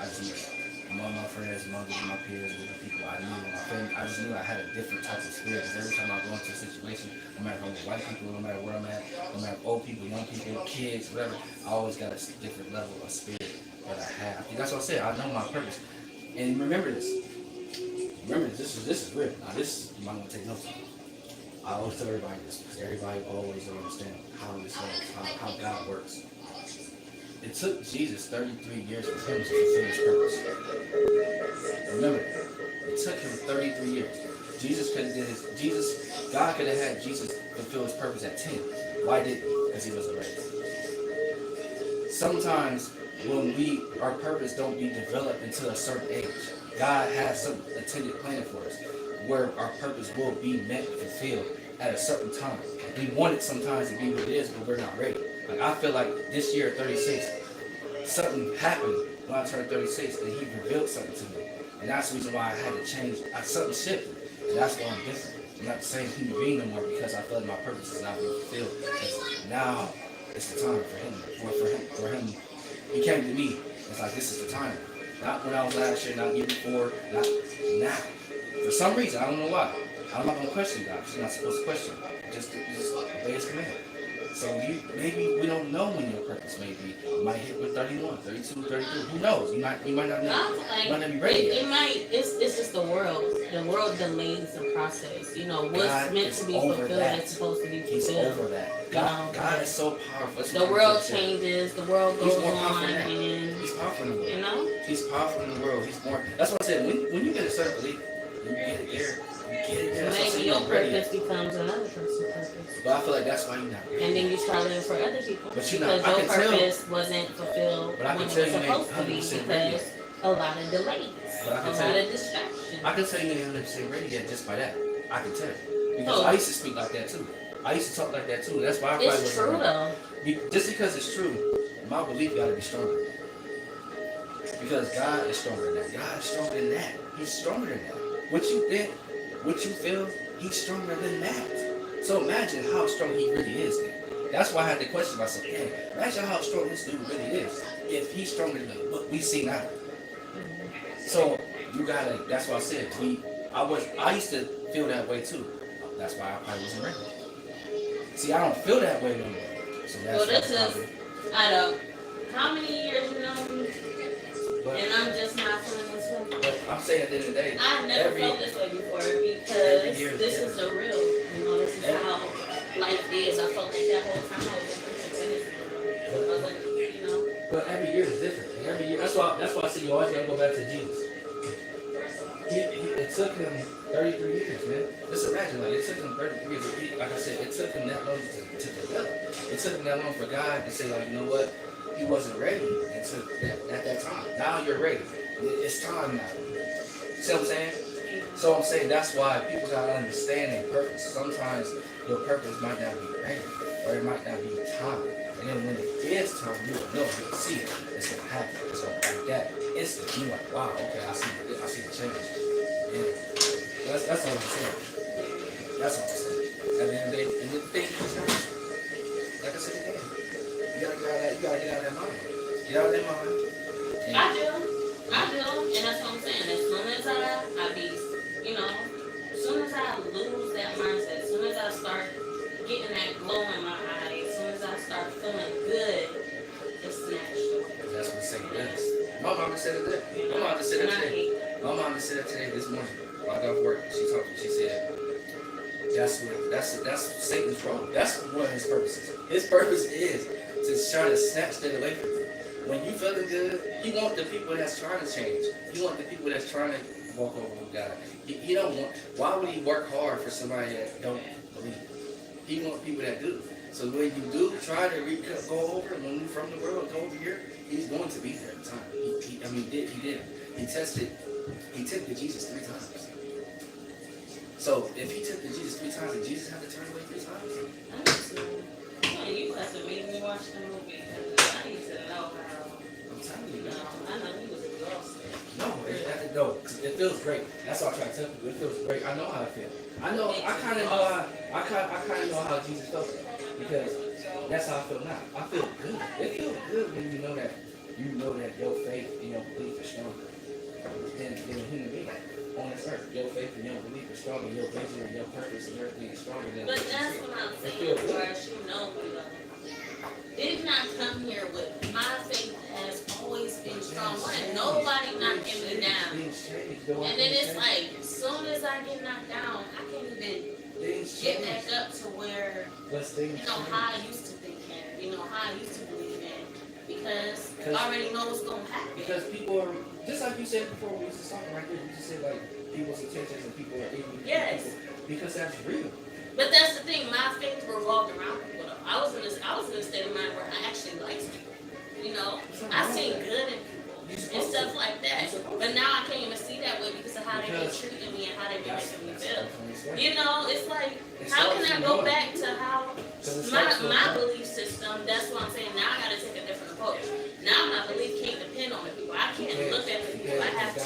I just knew it. Among my friends, among my peers, different people, I knew my family, I just knew I had a different type of spirit. Because every time I go into a situation, no matter if I'm with white people, no matter where I'm at, no matter old people, young people, kids, whatever, I always got a different level of spirit. that I have. And that's what I said. I know my purpose. And remember this. Remember this. This is real. Now this you might want to take notes. I always tell everybody this because everybody always don't understand how this works, how God works. It took Jesus 33 years for him to fulfill his purpose. Remember, it took him 33 years. God could have had Jesus fulfill his purpose at 10. Why didn't he? Because he wasn't ready. Sometimes when our purpose don't be developed until a certain age, God has some intended plan for us where our purpose will be met and fulfilled at a certain time. We want it sometimes to be what it is, but we're not ready. Like I feel like this year at 36, something happened when I turned 36 and he revealed something to me. And that's the reason why I had to change. Something shifted. And that's why I'm different. I'm not the same human being no more because I feel like my purpose is not being fulfilled. Because now it's the time for him. He came to me. It's like this is the time. Not when I was last year, not year before, not now. For some reason, I don't know why. I'm not gonna question God. You're not supposed to question. Just obey his command. So maybe we don't know when your purpose may be. You might hit with 31, 32, 33. Who knows? You might not know. You might not be ready yet. It's just the world. The world delays the process. You know, what's God meant to be fulfilled is supposed to be fulfilled. He's over that. God is so powerful. The world changes. The world goes on. And he's powerful in the world. You know? He's powerful in the world. He's more. That's what I said. When you get a certain belief, you get it there. Maybe your purpose becomes another person's purpose. But I feel like that's why you're not ready. And then you start living for other people. But you know, because your purpose wasn't fulfilled when it was supposed to be because a lot of delays, a lot of distractions. I can tell you ain't 100% ready yet just by that. I can tell you. Because I used to speak like that too. I used to talk like that too. That's why I probably wasn't true though. Just because it's true, my belief got to be stronger. Because God is stronger than that. God is stronger than that. He's stronger than that. What you think, what you feel, he's stronger than that. So imagine how strong he really is then. That's why I had to question myself. Hey, imagine how strong this dude really is. If he's stronger than what we see now. So you gotta, that's why I said, I used to feel that way too. That's why I probably wasn't ready. See, I don't feel that way no more. So that's this is, I don't, how many years you know me? And I'm just not feeling this way. But I'm saying at the end of the day, I've never felt this way before because this is the real. You know, this is how life is. I felt like that whole time I was like, you know. But every year is different. And every year, that's why I say you always gotta go back to Jesus. It took him 33 years, man. Just imagine, like, it took him 33 years. Like I said, it took him that long to develop. It took him that long for God to say, like, you know what? He wasn't ready until at that time. Now you're ready. It's time now. See what I'm saying? So I'm saying that's why people gotta understand their purpose. Sometimes your purpose might not be ready, or it might not be time. And then when it is time, you will know, you'll see it. It's gonna happen. It's gonna be like that. Instantly, you're like, wow, okay, I see the change. Yeah. That's all I'm saying. That's all I'm saying. At the end of the day, and the thing is, like I said again, you gotta get out of that mind. Get out of that mind. I do. And that's what I'm saying. As soon as I be, you know, as soon as I lose that mindset, as soon as I start getting that glow in my eyes, as soon as I start feeling good, it's snatched. That's what Satan does. My mama said it today. My mama said it today. My mama said it today this morning. When I got off work, she talked to me. She said, that's Satan's role. That's one of his purposes. His purpose is to try to snatch that away from you. When you feeling good, you want the people that's trying to change. You want the people that's trying to walk over with God. He don't want. Why would he work hard for somebody that don't believe? He wants people that do. So when you do try to go over, when you're from the world, go over here, he's going to be there at the time. He did. He tempted Jesus 3 times. So if he tempted Jesus 3 times, did Jesus have to turn away 3 times? You must have made me watch the movie. I used to know how. I'm telling you. I know he was exhausted. No, it feels great. That's all I'm trying to tell you. It feels great. I know how it feels. I kind of know how Jesus felt because that's how I feel now. I feel good. It feels good when you know that your faith and your belief is stronger than a human being on this earth. Your faith and your belief is stronger. Your vision and your purpose and everything is stronger than. But that's what I'm saying. Whereas you know, did not come here with my faith has always been nobody knocking me down. And then it's like, as soon as I get knocked down, I can't even get back up to where, how I used to think in, how I used to believe in. Because I already know what's going to happen. Because people are, just like you said before, we was just talking right there, you just said like, people's intentions and people are ignorant. Yes. Because that's real. But that's the thing, my faith revolved around people though. I was in a state of mind where I actually liked people. I seen good in people and stuff like that. But now I can't even see that way because of how they been treating me and how they been making me feel. It's like, how can I go back to how my belief system? That's what I'm saying. Now I gotta take a different approach. Now my belief can't depend on the people. I can't look at the people. I have to.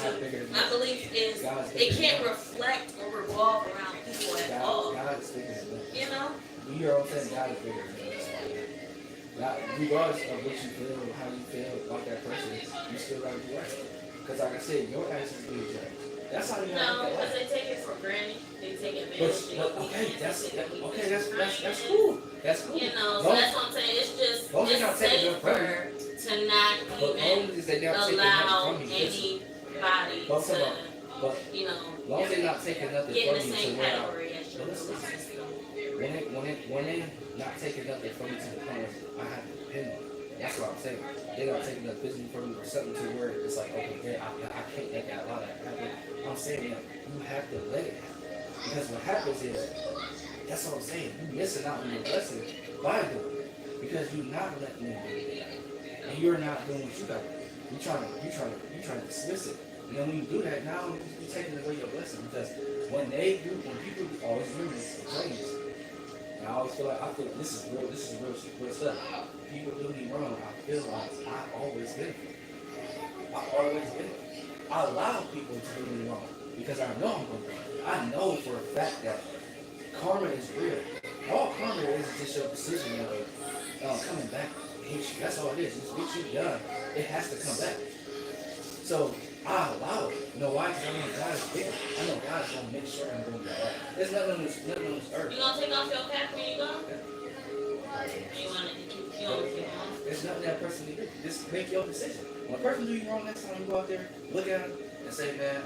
My belief is it can't reflect or revolve around people at all. You know what I'm saying? God is bigger than that. Regardless of what you feel, how you feel about that person, you still gotta do right. Because like I said, your actions be judged. That's how you have to. No, because they take it for granted. They take advantage. That's cool. That's cool. So that's what I'm saying. It's just safer to not even allow anybody to, long as they're not taking nothing get in the from you same to where category as you. when they not taking nothing from you to the point where I have to depend on it. That's what I'm saying. They're not taking nothing physically from you or something to where it's like, okay, yeah, I can't let that allow that happen. I'm saying that you have to let it happen. Because what happens is, that's what I'm saying, you're missing out on your blessing by doing it. Because you're not letting them do it. And you're not doing what you got to do. You're trying to dismiss it. And then when you do that, now you're taking away your blessing. Because when people always remember this, and I always feel like this is real stuff. People do me wrong. I feel like I always benefit. I allow people to do me wrong because I know I'm going to. I know for a fact that karma is real. All karma is just your decision of coming back to hit you. That's all it is. It's what you've done. It has to come back. So I allow it. You know why? Because I know God is bigger. I know God is going to make sure I'm going to be all right. There's nothing on this earth. You going to take off your cap when you go? You want to keep on? There's nothing that person can do. Just make your decision. When a person do you wrong next time you go out there, look at them and say, man,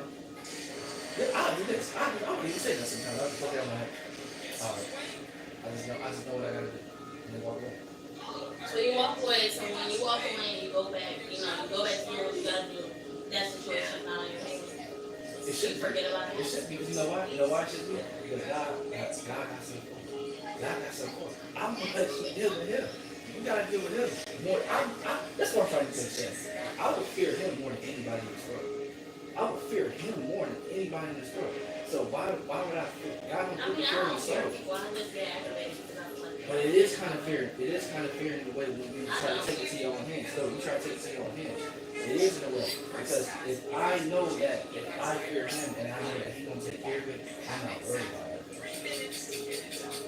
I'll do this. I don't even say that sometimes. I'll just look at them like, all right. I just know what I got to do. And then walk away. So you walk away. So when you walk away and you go back, you go back to what you got to do. That situation out of your hands. It shouldn't forget about it. It shouldn't because you know why? You know why it shouldn't be? Because God got something for you. God got something for you. I'm going to let you deal with him. You got to deal with him. That's what I'm trying to say. I would fear him more than anybody in this world. I would fear him more than anybody in this world. So why would I fear? God don't put fear in the soul. But it is kind of fear. It is kind of fear in the way when you try to take it to your own hands. So you try to take it to your own hands. It is in a way. Because if I know that if I fear him and I know that he's going to take care of it, I'm not worried about it.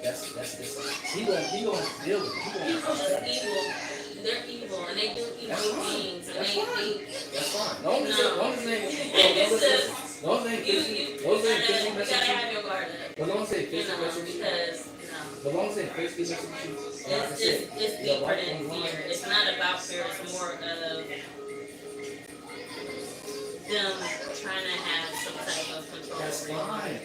That's this. He gonna deal with it. People are evil. They're evil and they do evil things. That's fine. Long as you gotta have your guard up. But long as they it's deeper than fear. It's not about fear. It's more of them trying to have some type of control. That's fine.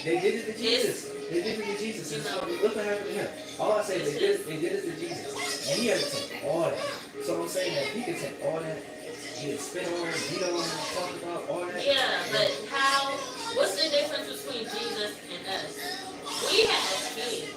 They did it to Jesus. Look what happened to him. All I say is they did it to Jesus. And he had to take all that. So I'm saying that he can take all that. He can spit on him, beat on him, talk about all that. Yeah, but what's the difference between Jesus and us? We have kids.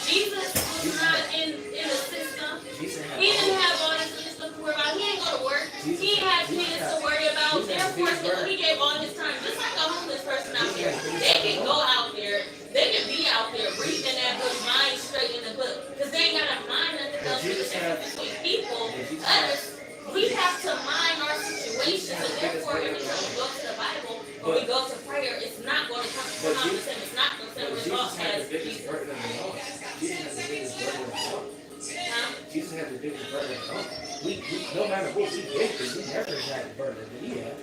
Jesus was not in the system. He didn't have all this system to worry about. He ain't go to work. He didn't have kids to worry about. Therefore, he gave all his time. Just like a homeless person out there. They can go out there. They can be out there reading that book, mind straight in the book. Because they ain't got to mind nothing else. The difference between people, us, we have to mind our situations. And therefore, every time we go to the Bible, when we go to prayer, it's not going to come to us. It's not going to send results as Jesus. Jesus had the biggest burden of all. No matter what we get through, we never had the burden that he had.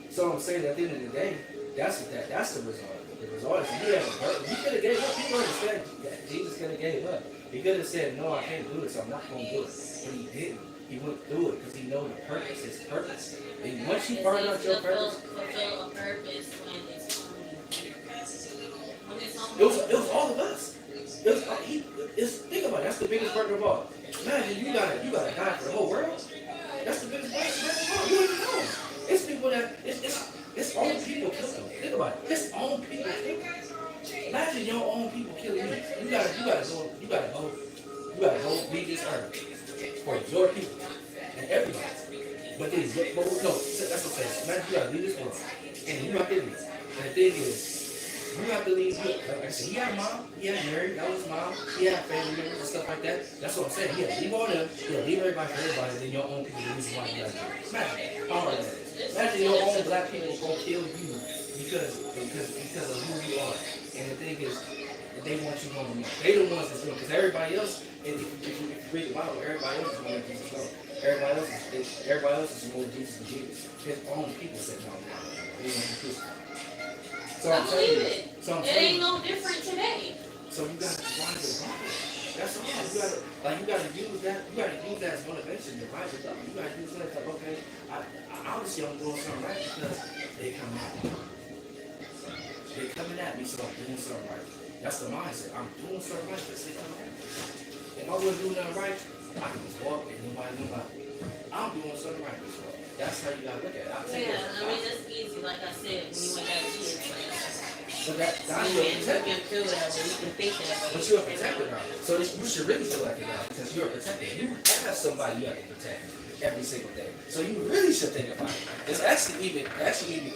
So I'm saying that at the end of the day, that's the result. The result is he had a burden. He could have gave up. People understand that Jesus could have gave up. He could have said, no, I can't do this. I'm not going to do it. But he didn't. He went through it because he know the purpose. His purpose. And once you find out your purpose, fulfill a purpose when it's it was all of us. Think about it. That's the biggest burden of all. Imagine you gotta die for the whole world. That's the biggest burden of all. You don't even know. It's people that it's own people kill them. Think about it. His own people kill them. Imagine your own people killing you. You gotta go leave this earth for your people and everybody. But then, no, that's what I'm saying. Imagine you gotta leave this world and you have to leave. And the thing is, you have to leave. Like I said, he had a mom, he had Mary, that was his mom, he had family members and stuff like that. That's what I'm saying. He had to leave all them, he had to leave everybody for everybody, and then your own people, the reason why you gotta do it. Imagine how hard that is. Imagine your own black people gonna kill you because of who you are. And the thing is, they want you going to know. They the ones that's doing it. Because everybody else, if you read the Bible, everybody else is going to Jesus go. Everybody else is more Jesus than Jesus. His own people said no. They want to crucify. So I believe it. It ain't no you. different today. So you got to rise it wrong. That's all. You gotta use that. You gotta use that as motivation to rise it up. You gotta use that like, okay, obviously I'm doing something right because they come at me. They're coming at me, so I'm doing something right. That's the mindset. I'm doing something right because they come at me. If I wouldn't do nothing right, I could just walk and nobody knew about it. I'm doing something right this way. That's how you gotta look at it. I mean, that's easy. Like I said, when you ain't got kids, so that's you can feel that way. You can think that way. But you're a protector now. So you should really feel like it now because you're a protector. You have somebody you have to protect every single day. So you really should think about it. It's actually even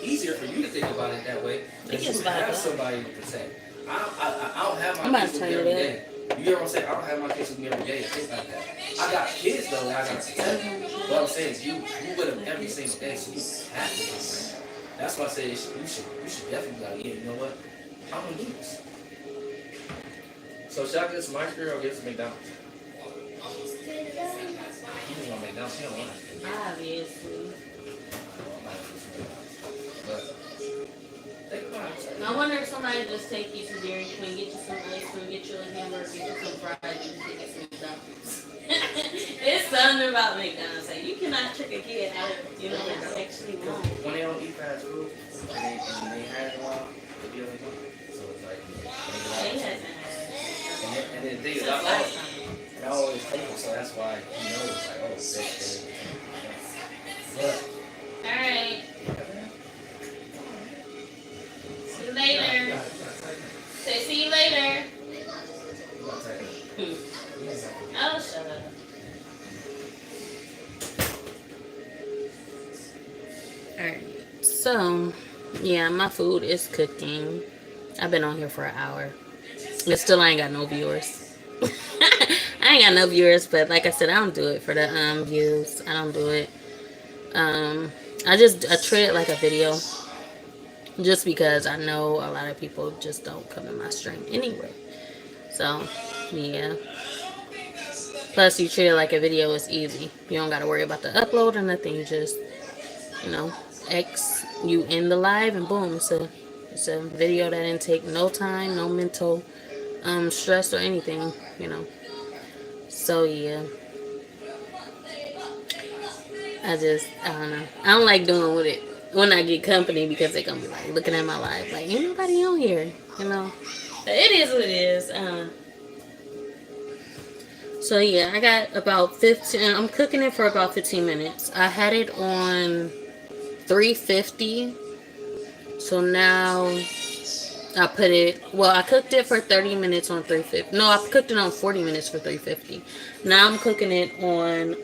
easier for you to think about it that way because you have somebody to protect. I don't have my kids with me every day. You hear what I'm saying? I don't have my kids with me every day and think like that. I got kids though and I gotta protect them. What I'm saying is you with them every single day, so you have to think like that. That's why I say you should definitely be like, yeah, you know what? I'm gonna do this. So should I get some ice cream or get some McDonald's? You just want McDonald's, you don't want ice cream. Obviously. But think about it. I wonder if somebody just take you to Dairy Queen, get you some ice cream, get you a hamburger, get you some fries, and get you some McDonald's. It's something about McDonald's. Like, you cannot trick a kid out of, it's actually wrong. When they don't eat fast food, and they had it a while, they be on their own. So it's like, They hasn't had. and then they I always take them, so that's why he knows, like, oh, this. But, Alright. See you later. Say, see you later. Oh, shut up. Alright. So, yeah, my food is cooking. I've been on here for an hour. But still, I ain't got no viewers. I ain't got no viewers, but like I said, I don't do it for the views. I don't do it. I treat it like a video. Just because I know a lot of people just don't come in my stream anyway. So, yeah. Plus, you treat it like a video, it's easy. You don't got to worry about the upload or nothing. You just, you in the live and boom, it's a video that didn't take no time, no mental stress or anything, So, yeah. I don't know. I don't like doing with it when I get company because they're going to be like looking at my live like, ain't nobody on here, It is what it is. So yeah, I got about 15. I'm cooking it for about 15 minutes. I had it on 350. So now I cooked it for 30 minutes on 350. No, I cooked it on 40 minutes for 350. Now I'm cooking it on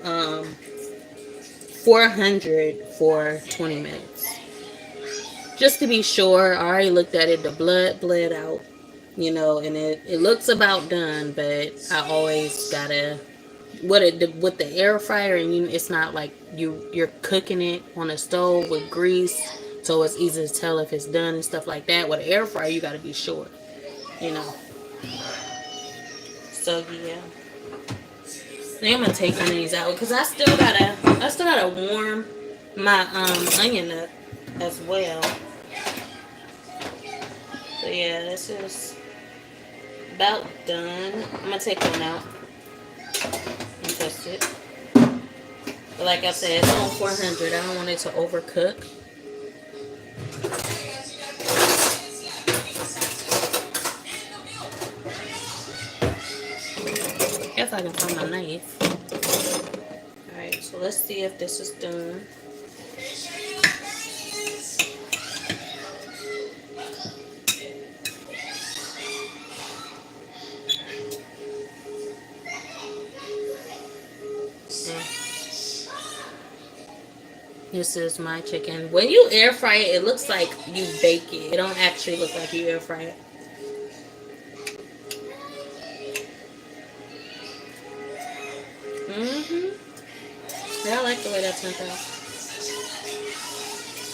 400 for 20 minutes. Just to be sure, I already looked at it. The blood bled out. And it looks about done, but I always gotta with the air fryer, and it's not like you're cooking it on a stove with grease, so it's easy to tell if it's done and stuff like that. With an air fryer, you gotta be sure, So yeah, I'm gonna take one of these out because I still gotta warm my onion up as well. So yeah, this is about done. I'm gonna take one out and test it. But like I said, it's on 400. I don't want it to overcook. Guess I can find my knife. Alright, so let's see if this is done. This is my chicken. When you air fry it, it looks like you bake it. It don't actually look like you air fry it. Yeah, I like the way that turned out.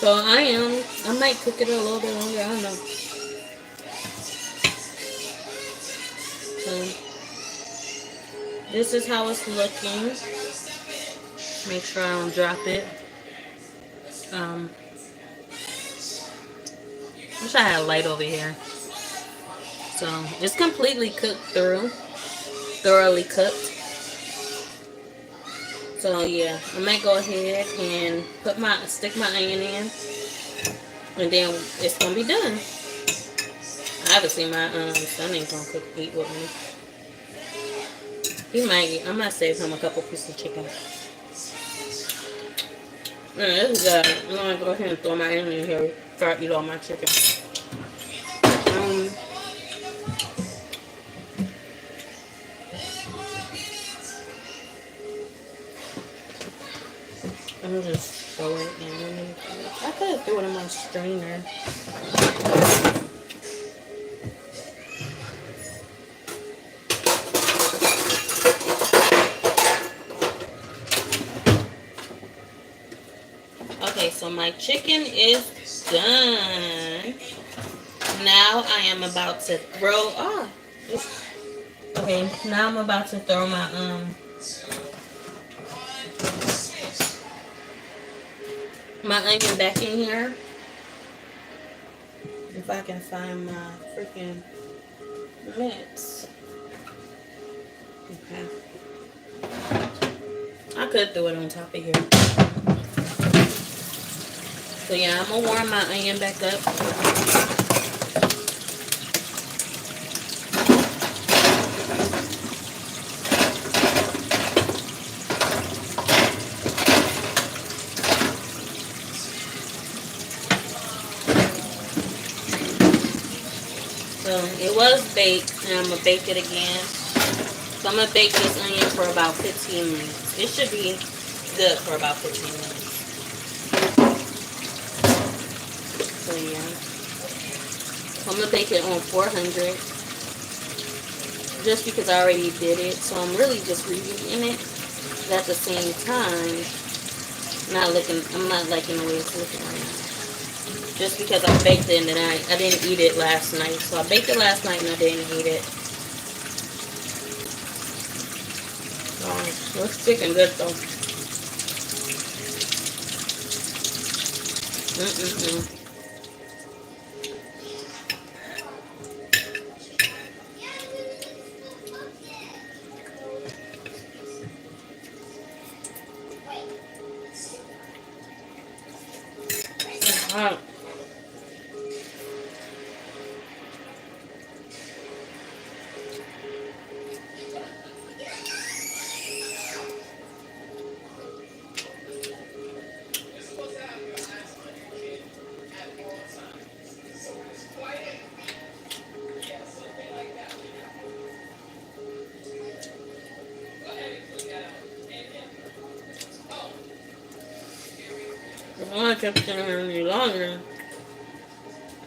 So I might cook it a little bit longer. I don't know. So this is how it's looking. Make sure I don't drop it. Wish I had a light over here. So it's completely cooked through, thoroughly cooked. So yeah, I might go ahead and stick my onion in, and then it's gonna be done. Obviously, my son ain't gonna eat with me. He might eat. I might save him a couple pieces of chicken. Yeah, this is good. I'm gonna go ahead and throw my onion in here before I eat all my chicken. I'm just throw it in. I could have threw it in my strainer. Okay, so my chicken is done. Now I am about to throw. Okay, now I'm about to throw my onion back in here. If I can find my freaking mix. Okay. I could throw it on top of here. So yeah, I'm gonna warm my onion back up. So it was baked, and I'm gonna bake it again. So I'm gonna bake this onion for about 15 minutes. It should be good for about 15 minutes. So yeah, I'm gonna bake it on 400, just because I already did it. So I'm really just reheating it. But at the same time, I'm not liking the way it's looking right now. Just because I baked it and then I didn't eat it last night. So I baked it last night and I didn't eat it. It's chicken good though. Hot. If I kept it any longer,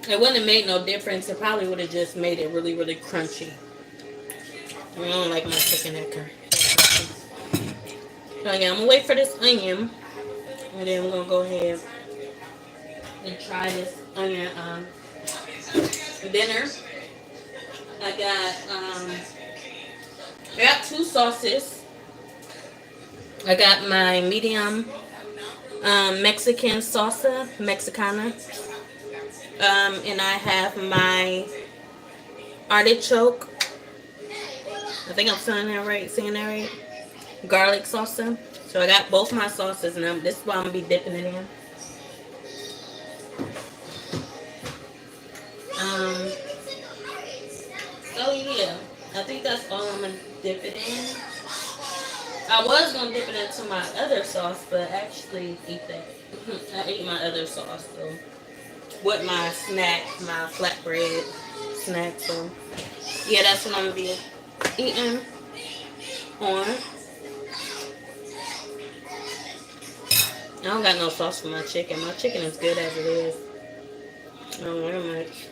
it wouldn't have made no difference. It probably would have just made it really, really crunchy. I don't like my chicken that crunchy. So yeah, I'm gonna wait for this onion, and then we're gonna go ahead and try this onion dinner. I got two sauces. I got my medium Mexican salsa, Mexicana. And I have my artichoke. I think I'm saying that right. Garlic salsa. So So I got both my sauces, and this is what I'm gonna be dipping it in. Um, so yeah, I think that's all I'm gonna dip it in. I was gonna dip it into my other sauce, but I actually ate that. I ate my other sauce though with my snack, my flatbread snack. So yeah, that's what I'm gonna be eating on. I don't got no sauce for my chicken. My chicken is good as it is. I don't wear much.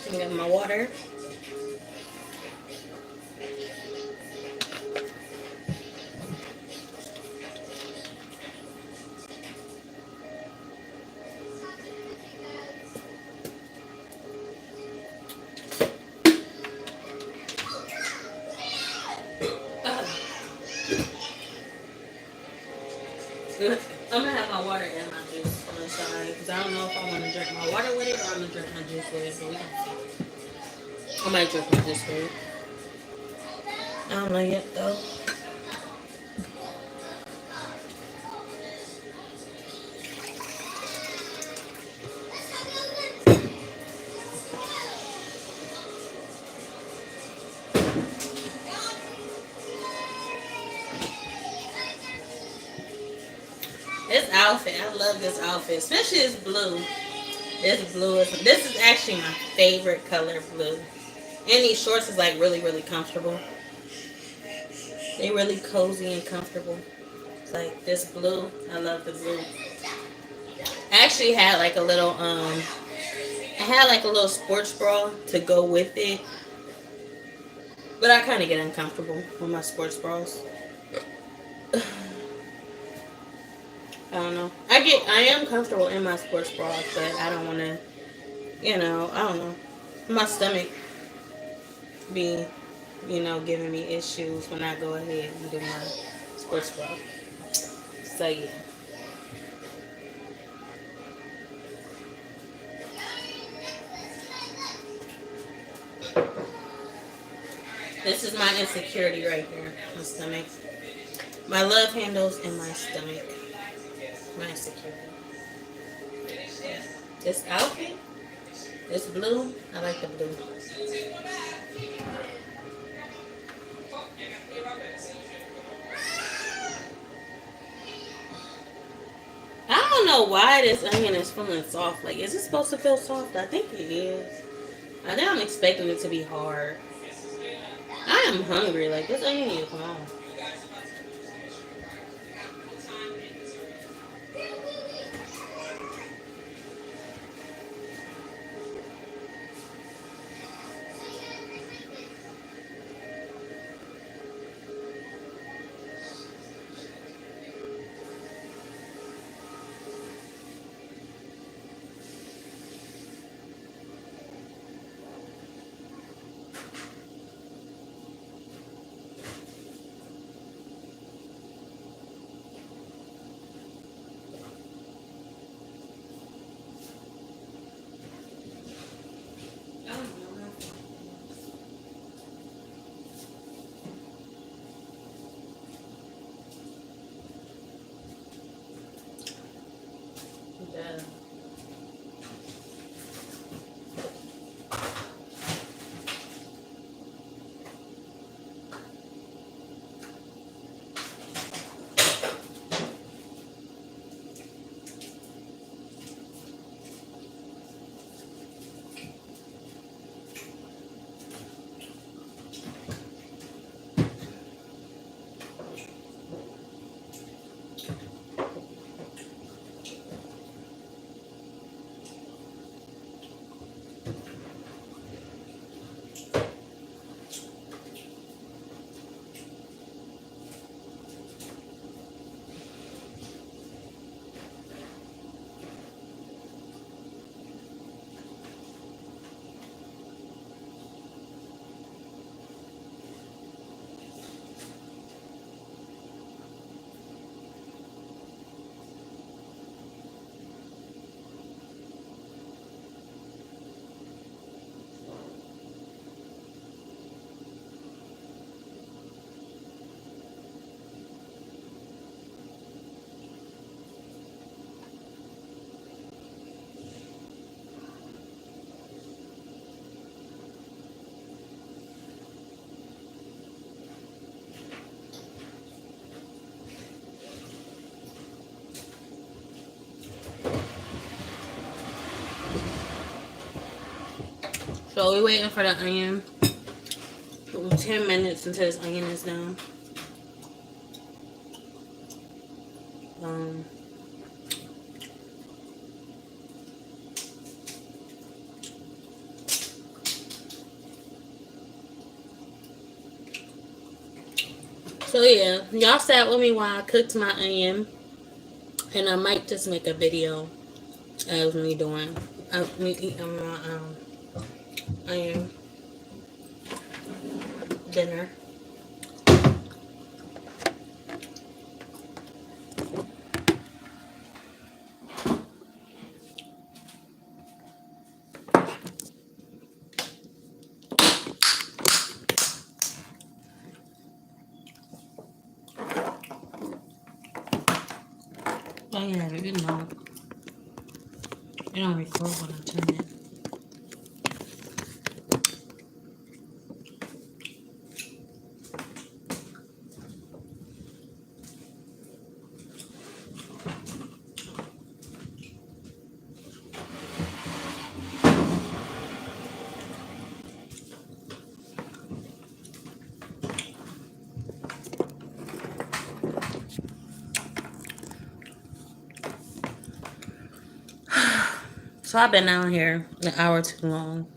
I got my water. I'm gonna have my water and my juice on the side because I don't know if I want to drink my water with it or I'm gonna drink my juice with it. But we gonna see. I might drink my juice with it. I don't know yet though. This outfit, I love this outfit, especially this blue. This is actually my favorite color, blue. And these shorts is like really, really comfortable. They really cozy and comfortable. It's like this blue. I love the blue. I actually had like a little I had like a little sports bra to go with it. But I kinda get uncomfortable with my sports bras. I don't know. I am comfortable in my sports bras, but I don't wanna I don't know. My stomach be, giving me issues when I go ahead and do my sports bra. So yeah. This is my insecurity right here. My stomach. My love handles and my stomach. My insecurity. This outfit, this blue, I like the blue. I don't know why this onion is feeling soft. Like, is it supposed to feel soft? I think it is. I think I'm expecting it to be hard. I am hungry. Like, this onion need to come on. So we're waiting for the onion. 10 minutes until this onion is done. Um, so yeah, y'all sat with me while I cooked my onion, and I might just make a video of me doing, of me eating my onion dinner. Oh yeah, you know, it don't record when I turn it. So I've been out here an hour too long.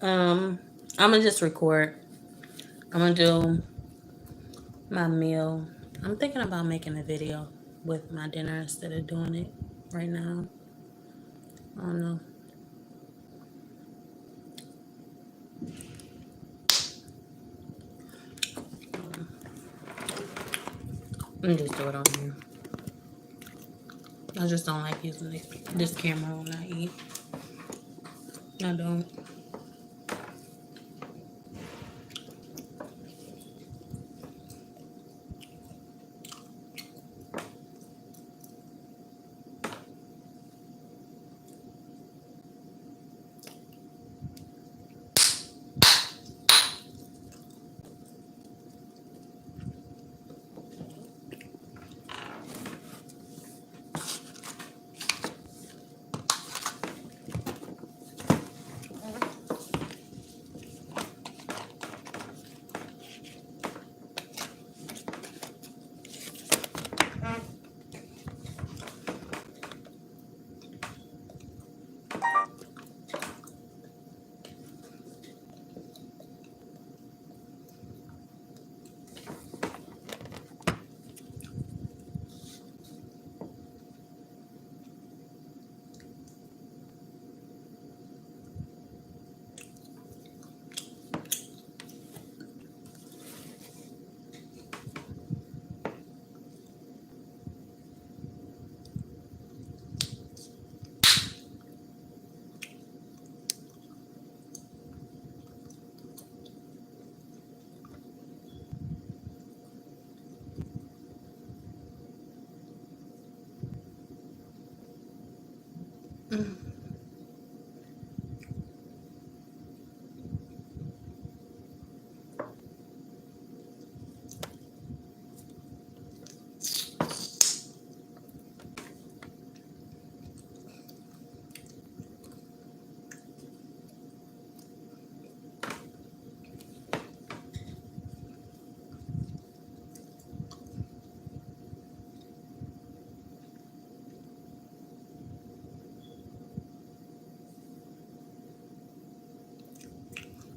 I'm gonna just record. I'm gonna do my meal. I'm thinking about making a video with my dinner instead of doing it right now. I don't know. Let me just do it on here. I just don't like using this camera when I eat. I don't.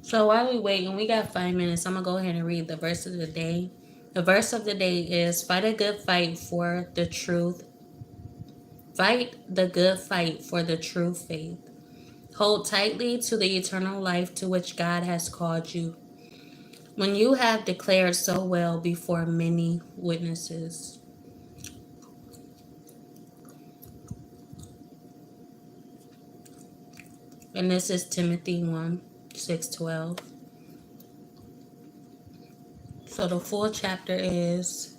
So while we waiting, we got 5 minutes. I'm gonna go ahead and read the verse of the day. The verse of the day is fight a good fight for the truth. Fight the good fight for the true faith. Hold tightly to the eternal life to which God has called you. When you have declared so well before many witnesses. And this is Timothy 1:6-12. So the full chapter is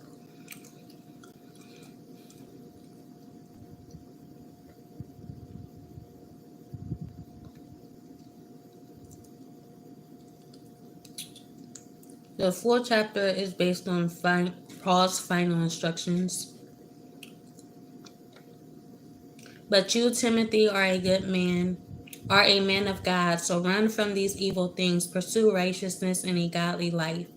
based on Paul's final instructions. But you, Timothy, are a good man, are a man of God, so run from these evil things, pursue righteousness and a godly life,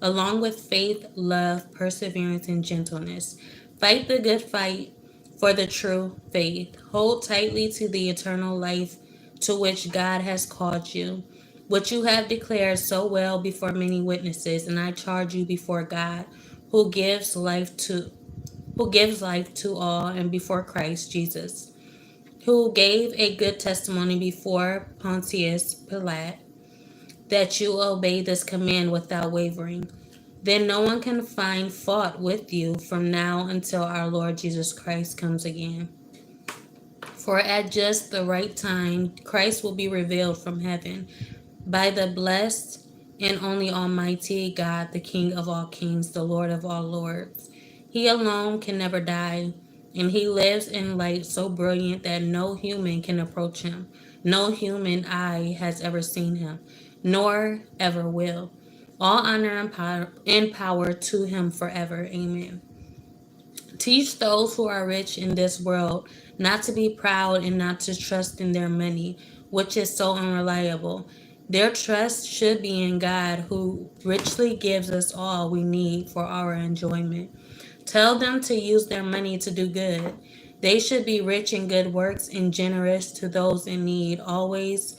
along with faith, love, perseverance, and gentleness. Fight the good fight for the true faith. Hold tightly to the eternal life to which God has called you, which you have declared so well before many witnesses, and I charge you before God, who gives life to all, and before Christ Jesus, who gave a good testimony before Pontius Pilate, that you obey this command without wavering. Then no one can find fault with you from now until our Lord Jesus Christ comes again. For at just the right time, Christ will be revealed from heaven by the blessed and only Almighty God, the King of all kings, the Lord of all lords. He alone can never die, and he lives in light so brilliant that no human can approach him. No human eye has ever seen him, nor ever will. All honor and power to him forever. Amen. Teach those who are rich in this world not to be proud and not to trust in their money, which is so unreliable. Their trust should be in God, who richly gives us all we need for our enjoyment. Tell them to use their money to do good. They should be rich in good works and generous to those in need, always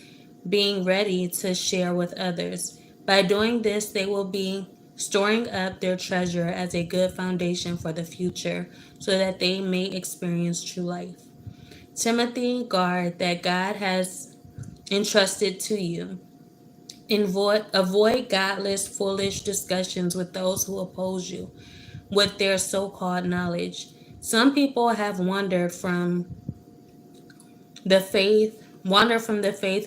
being ready to share with others. By doing this, they will be storing up their treasure as a good foundation for the future so that they may experience true life. Timothy, guard that God has entrusted to you. Avoid godless, foolish discussions with those who oppose you with their so called knowledge. Some people have wander from the faith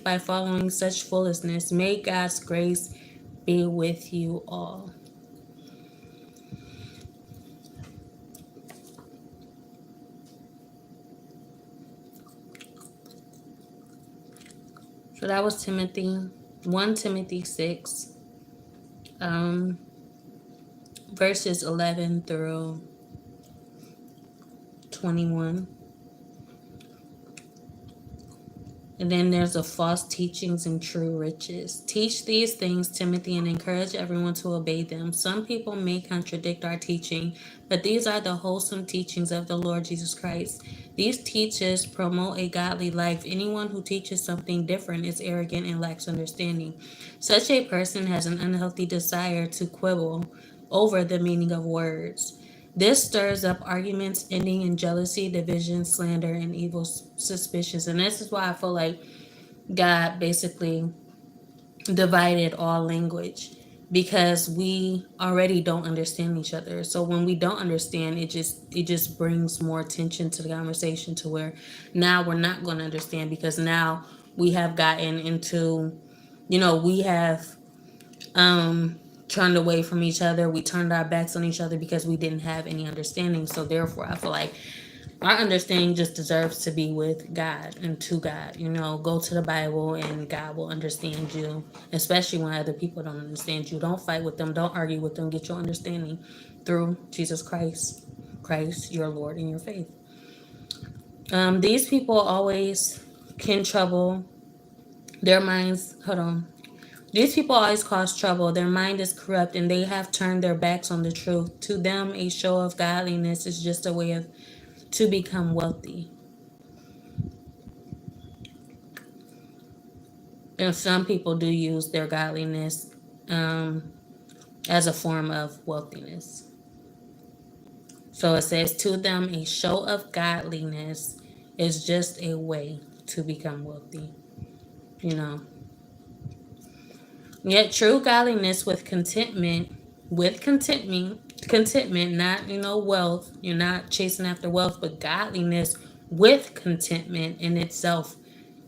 by following such foolishness. May God's grace be with you all. So that was Timothy, 1 Timothy 6, um, verses 11 through 21. And then there's the false teachings and true riches. Teach these things, Timothy, and encourage everyone to obey them. Some people may contradict our teaching, but these are the wholesome teachings of the Lord Jesus Christ. These teachers promote a godly life. Anyone who teaches something different is arrogant and lacks understanding. Such a person has an unhealthy desire to quibble over the meaning of words. This stirs up arguments ending in jealousy, division, slander, and evil suspicions. And this is why I feel like God basically divided all language, because we already don't understand each other. So when we don't understand, it just brings more attention to the conversation, to where now we're not going to understand, because now we have gotten into, we have turned away from each other. We turned our backs on each other because we didn't have any understanding. So therefore, I feel like our understanding just deserves to be with God and to God. Go to the Bible and God will understand you, especially when other people don't understand you. Don't fight with them. Don't argue with them. Get your understanding through Jesus Christ. Christ, your Lord and your faith. These people always can trouble their minds. Hold on. These people always cause trouble. Their mind is corrupt and they have turned their backs on the truth. To them, a show of godliness is just a way to become wealthy. And some people do use their godliness as a form of wealthiness. So it says, to them, a show of godliness is just a way to become wealthy. Yet true godliness contentment, not, wealth. You're not chasing after wealth, but godliness with contentment in itself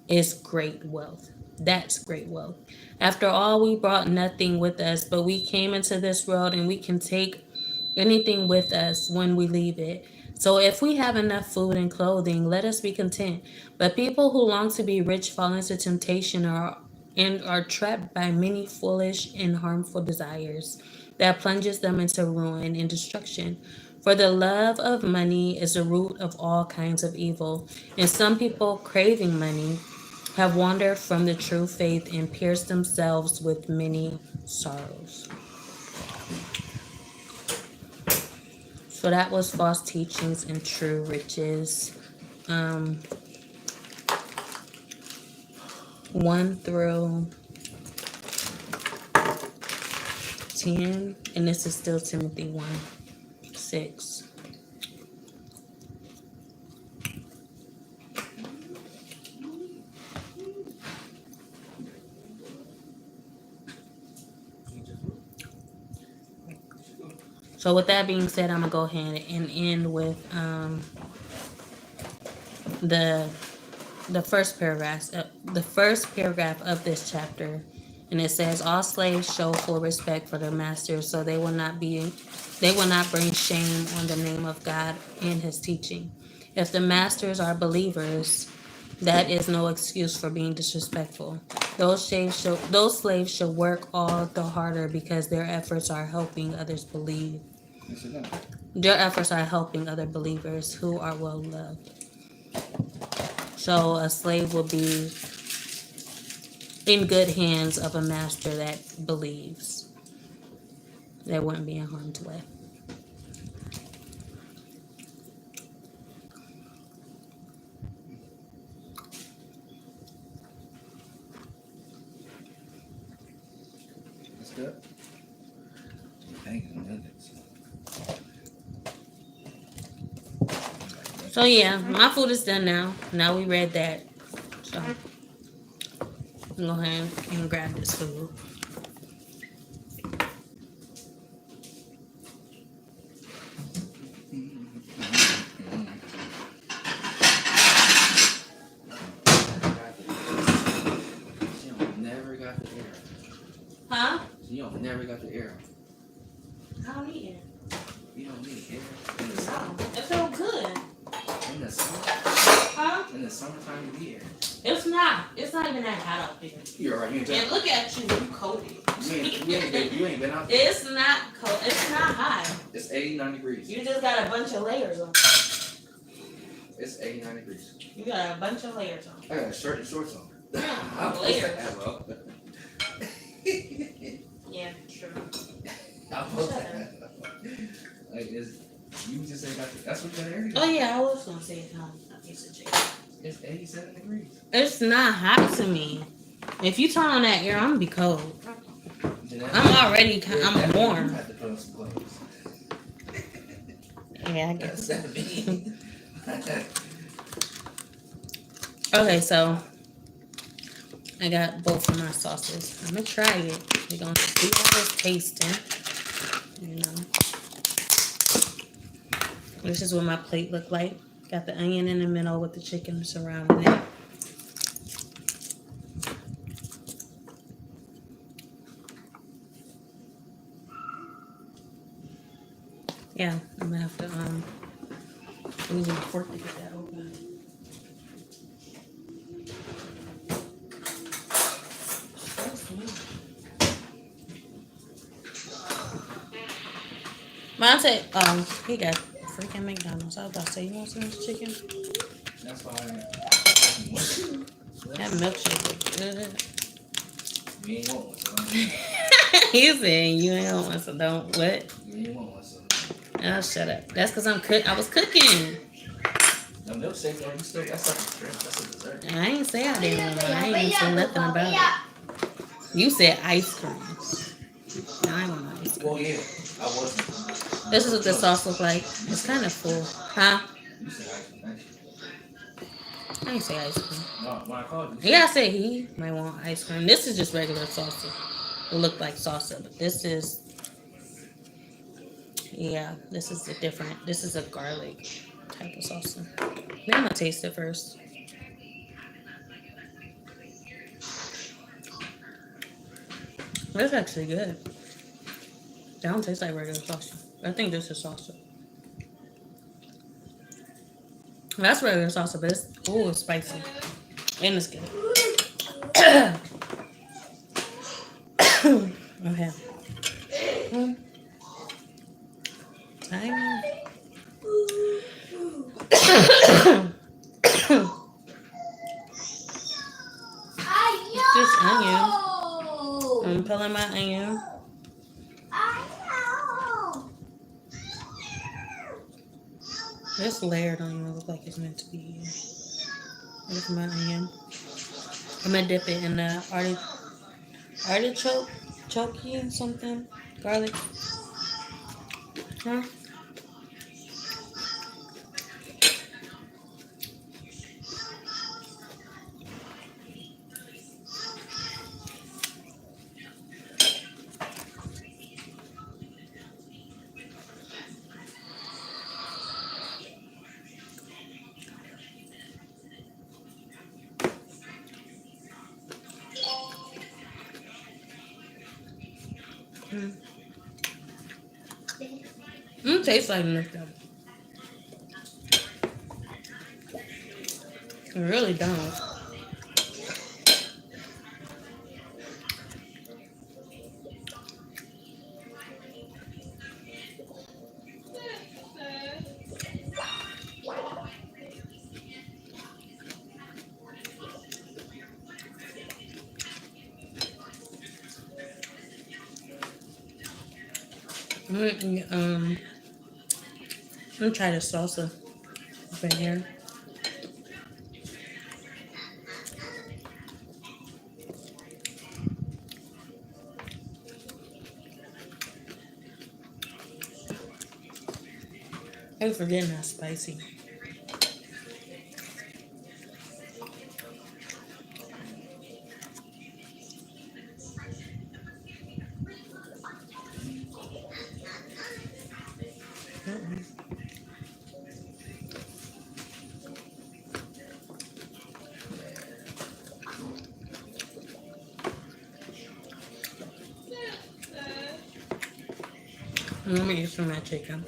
is great wealth. That's great wealth. After all, we brought nothing with us, but we came into this world and we can take anything with us when we leave it. So if we have enough food and clothing, let us be content. But people who long to be rich fall into temptation and are trapped by many foolish and harmful desires that plunges them into ruin and destruction. For the love of money is the root of all kinds of evil, and some people craving money have wandered from the true faith and pierced themselves with many sorrows. So that was false teachings and true riches. 1 through 10, and this is still Timothy 1 6. So with that being said, I'm gonna go ahead and end with the the first paragraph of this chapter, and it says, all slaves show full respect for their masters, so they will not bring shame on the name of God and his teaching. If the masters are believers, that is no excuse for being disrespectful. Those slaves should work all the harder because their efforts are helping others believe. Their efforts are helping other believers who are well loved. So a slave will be in good hands of a master that believes. They wouldn't be in harm's way. That's good. Thank you. So yeah, my food is done now. Now we read that. So I'm go ahead and grab this food. Never got the air. Huh? You don't never got the air. I don't need it. You don't need air in the summer. It felt good. In the summer. Huh? In the summertime, you need air. It's not. It's not even that hot out there. You're right. You And look at you. You coated. You ain't been out there. It's not cold. It's not hot. It's 89 degrees. You just got a bunch of layers on. It's 89 degrees. You got a bunch of layers on. I got a shirt and shorts on. Yeah, layers. Yeah, true. Like this, you just say that's what that area. Oh yeah, I was gonna say it's not a piece of chicken. It's 87 degrees. It's not hot to me. If you turn on that air, I'm gonna be cold. I'm already. I'm warm. You have to put on some clothes. Yeah, I guess. That's that mean. Okay, so I got both of my sauces. I'm gonna try it. We're gonna see how it's tasting. You know, this is what my plate look like. Got the onion in the middle with the chicken surrounding it. Yeah, I'm gonna have to use a fork to get that open. Mine said, he got freaking McDonald's. I was about to say, you want some of this chicken? That's fine. That milkshake is good. You ain't want one, so He said, you ain't want one, so don't. What? you ain't want one, so. Oh, shut up. That's because I was cooking. The milkshake, though, you still got something to drink. That's a dessert. I ain't say I didn't want one. I ain't even say nothing about it. You said ice cream. No, I ain't want no ice cream. Well, yeah, I wasn't. This is what the sauce looks like. It's kind of full. Huh? You said ice cream, actually. I ain't say ice cream. No, when I called you. Yeah, I said he might want ice cream. This is just regular salsa. It looked like salsa, but this is, yeah, this is a different, this is a garlic type of salsa. Now I'm gonna taste it first. That's actually good. That don't taste like regular salsa. I think this is salsa. That's regular salsa, but it's spicy. And it's good. Okay. onion. I'm pulling my onion. This layered onion look like it's meant to be. Look at my onion. I'm gonna dip it in the artichoke, chokey something, garlic. Huh? Mm. Tastes like nothing. It really don't. I'm gonna try the salsa right here. I'm forgetting how spicy. Mm-mm. Let me eat some of that chicken.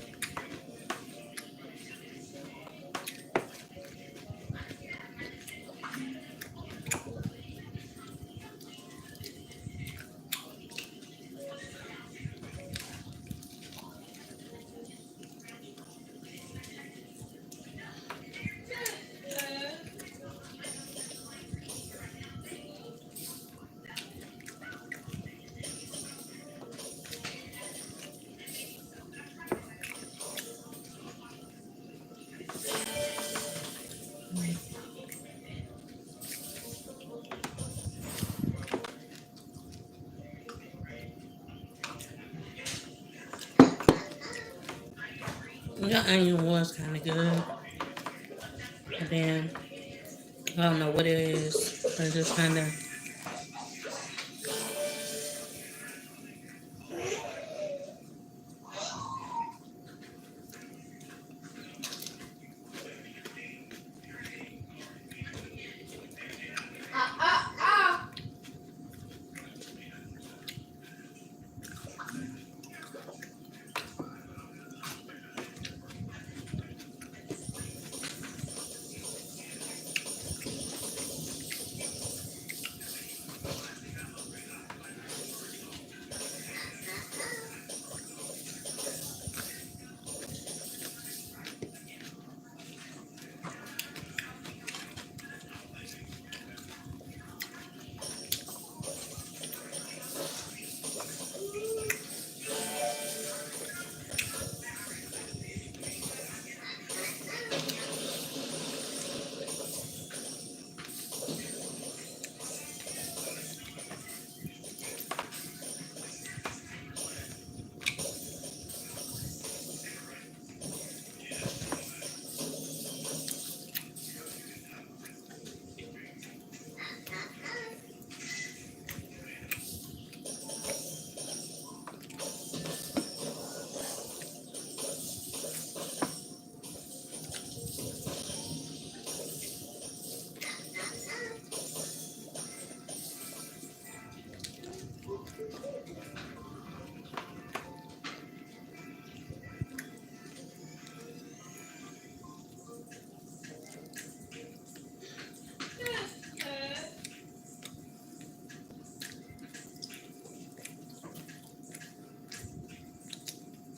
The onion was kind of good, but then I don't know what it is. I just kind of.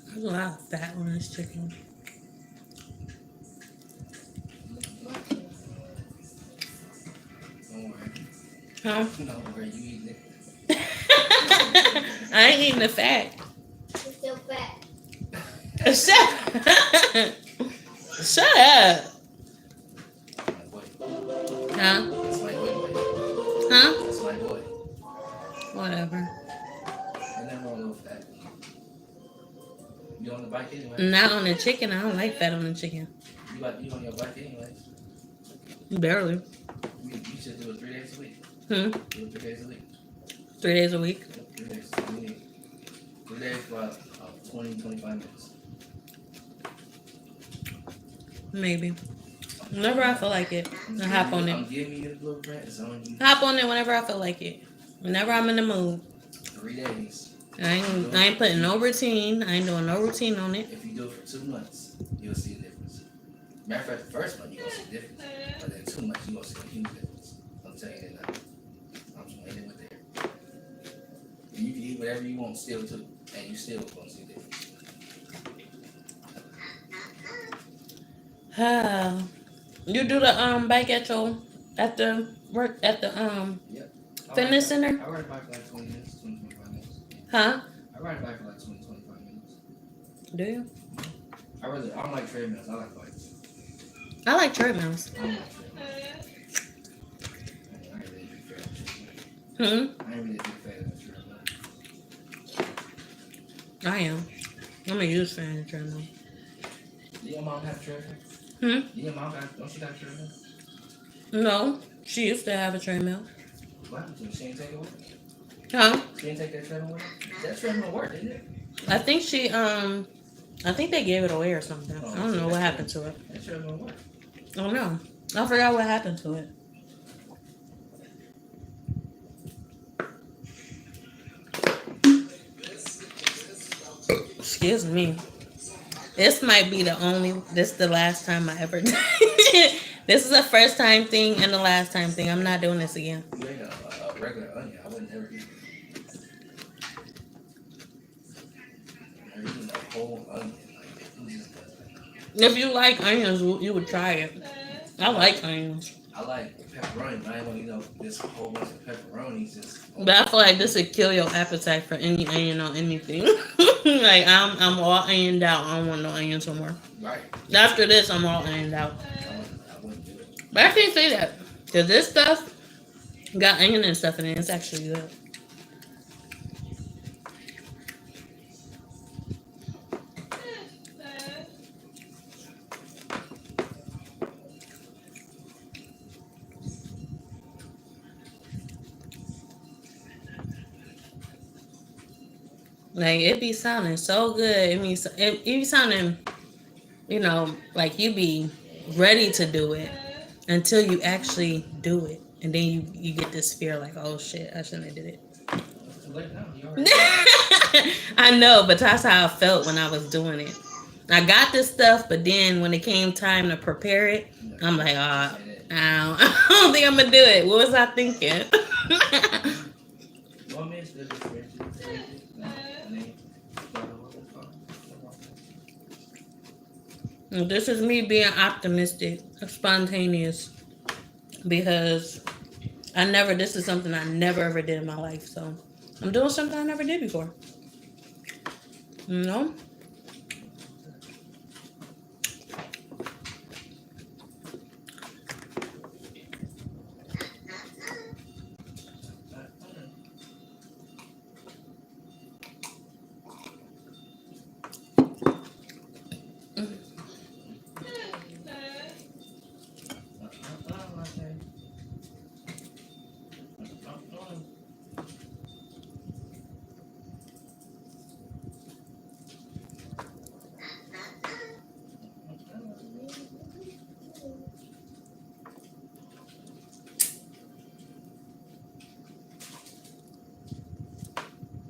There's a lot of fat on this chicken. Don't worry. Huh? No, where you eating it? I ain't eating the fat. You're still fat. Shut Shut up. My boy. Huh? That's my boy. Huh? That's my boy. Whatever. I never want to fat. You on the bike anyway? Not on the chicken. I don't like fat on the chicken. You on your bike anyway? Barely. You should do it 3 days a week. Hmm? Do it 3 days a week. 3 days a week. Yep, 3 days. 3 days for about 20, 25 minutes. Maybe. Whenever I feel like it. I hop on I'm it. giving you the blueprint. It's on you. Hop on it whenever I feel like it. Whenever I'm in the mood. 3 days. I ain't putting no routine. I ain't doing no routine on it. If you do it for 2 months, you'll see a difference. Matter of fact, the first month you're gonna see a difference. But then 2 months you're gonna see a huge difference. I'm telling you that now. I'm just laying it with there. And you can eat whatever you want still too. And you still gonna see a difference. You do the bike at the work at the Yep. fitness center? I ride a bike for like 20 minutes, 20, 25 minutes. Huh? I ride a bike for like 20, 25 minutes. Do you? I don't like treadmills, I like bikes. I like treadmills. I don't like treadmills. I ain't really a big fan of treadmills. Hmm? I ain't really a big fan of treadmills. I am. I'm a huge fan of treadmill. Do your mom have a treadmill? Hmm? Do your mom don't she got a treadmill? No. She used to have a treadmill. What happened to her? She didn't take it with her? Huh? She didn't take that treadmill with her? That treadmill worked, didn't it? I think I think they gave it away or something. I don't know what happened to it. That treadmill worked. I don't know. I forgot what happened to it. Excuse me. This might be the last time I ever did it. This is the first time thing and the last time thing. I'm not doing this again. You ain't a regular onion. I would never eat it. Never eaten a whole onion. Like, who just does that? If you like onions, you would try it. I like onions. I like pepperoni, but I ain't want to eat this whole bunch of pepperonis. But I feel like this would kill your appetite for any onion or anything. Like I'm all onioned out. I don't want no onions no more. Right. After this, I'm all onioned out. I wouldn't do it. But I can't say that because this stuff got onion and stuff in it. It's actually good. Like it be sounding so good. It be sounding, like you be ready to do it until you actually do it, and then you get this fear like, oh shit, I shouldn't have did it. It's too late now. You already I know, but that's how I felt when I was doing it. I got this stuff, but then when it came time to prepare it, I'm like, I don't think I'm gonna do it. What was I thinking? You want me to do this for you? No. This is me being optimistic, spontaneous, because this is something I never ever did in my life. So I'm doing something I never did before. You know?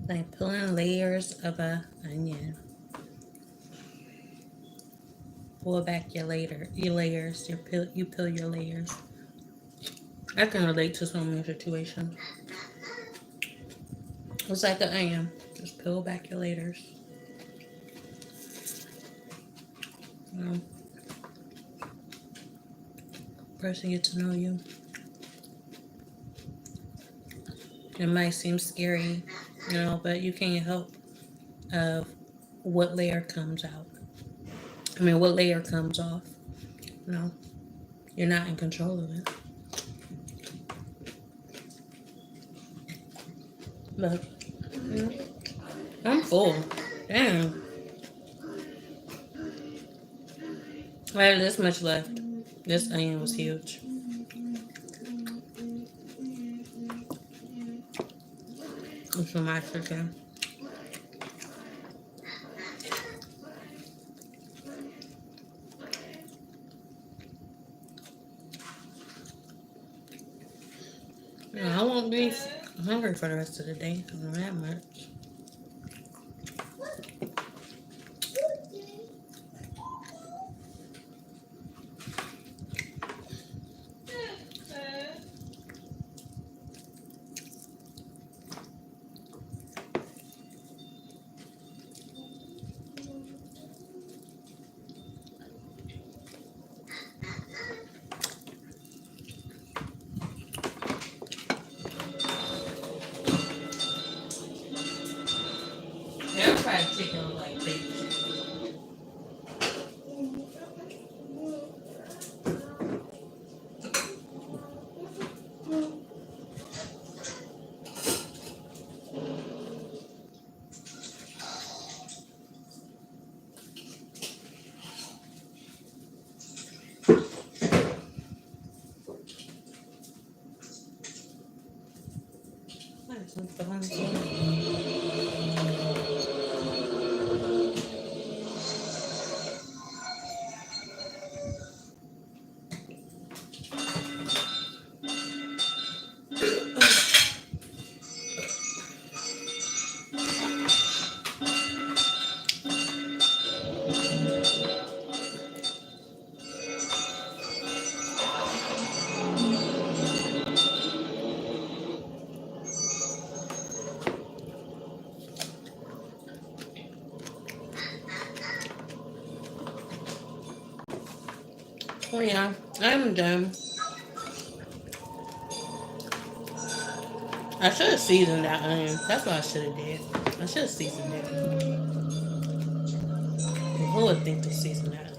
Like pulling layers of a onion. Pull back your layers. You peel your layers. I can relate to so many situations. It's like an onion. Just peel back your layers. Person get to know you. It might seem scary, but you can't help of what layer comes out. I mean, what layer comes off. You know, you're not in control of it. But you know, I'm full. Damn, I had this much left. This onion was huge. It's for my chicken. I won't be hungry for the rest of the day. I don't that much. Air fried chicken look like baby chicken. Nice, that's the honey. Oh yeah, I'm done. I should have seasoned that onion. That's what I should have did. I should have seasoned it. Who would think to season that onion?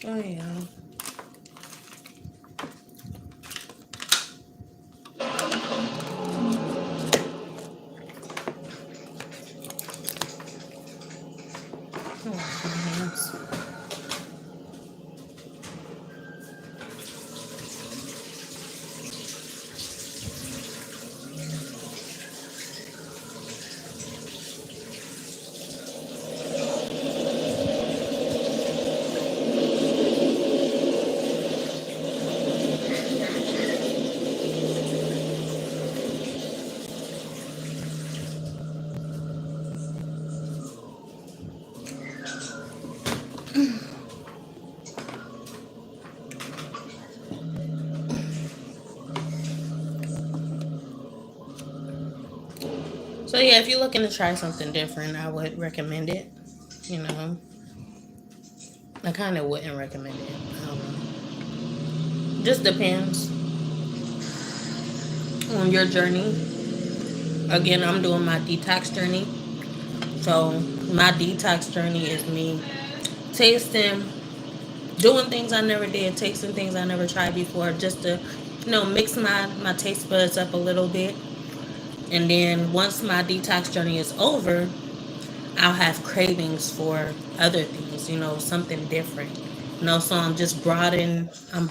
Oh yeah. I wash my hands. So yeah, if you're looking to try something different, I would recommend it. You know, I kind of wouldn't recommend it. I don't know. Just depends on your journey. Again, I'm doing my detox journey. So my detox journey is me tasting, doing things I never did, tasting things I never tried before, just to, mix my taste buds up a little bit. And then once my detox journey is over, I'll have cravings for other things, something different. So I'm just broadening, I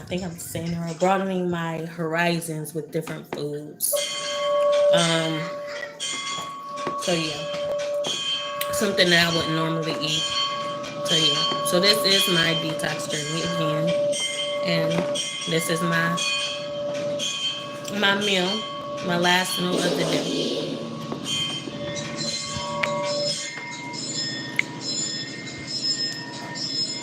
think I'm saying it right, broadening my horizons with different foods. Um, so yeah, something that I wouldn't normally eat. So yeah. So this is my detox journey again, and this is my meal, my last meal of the day.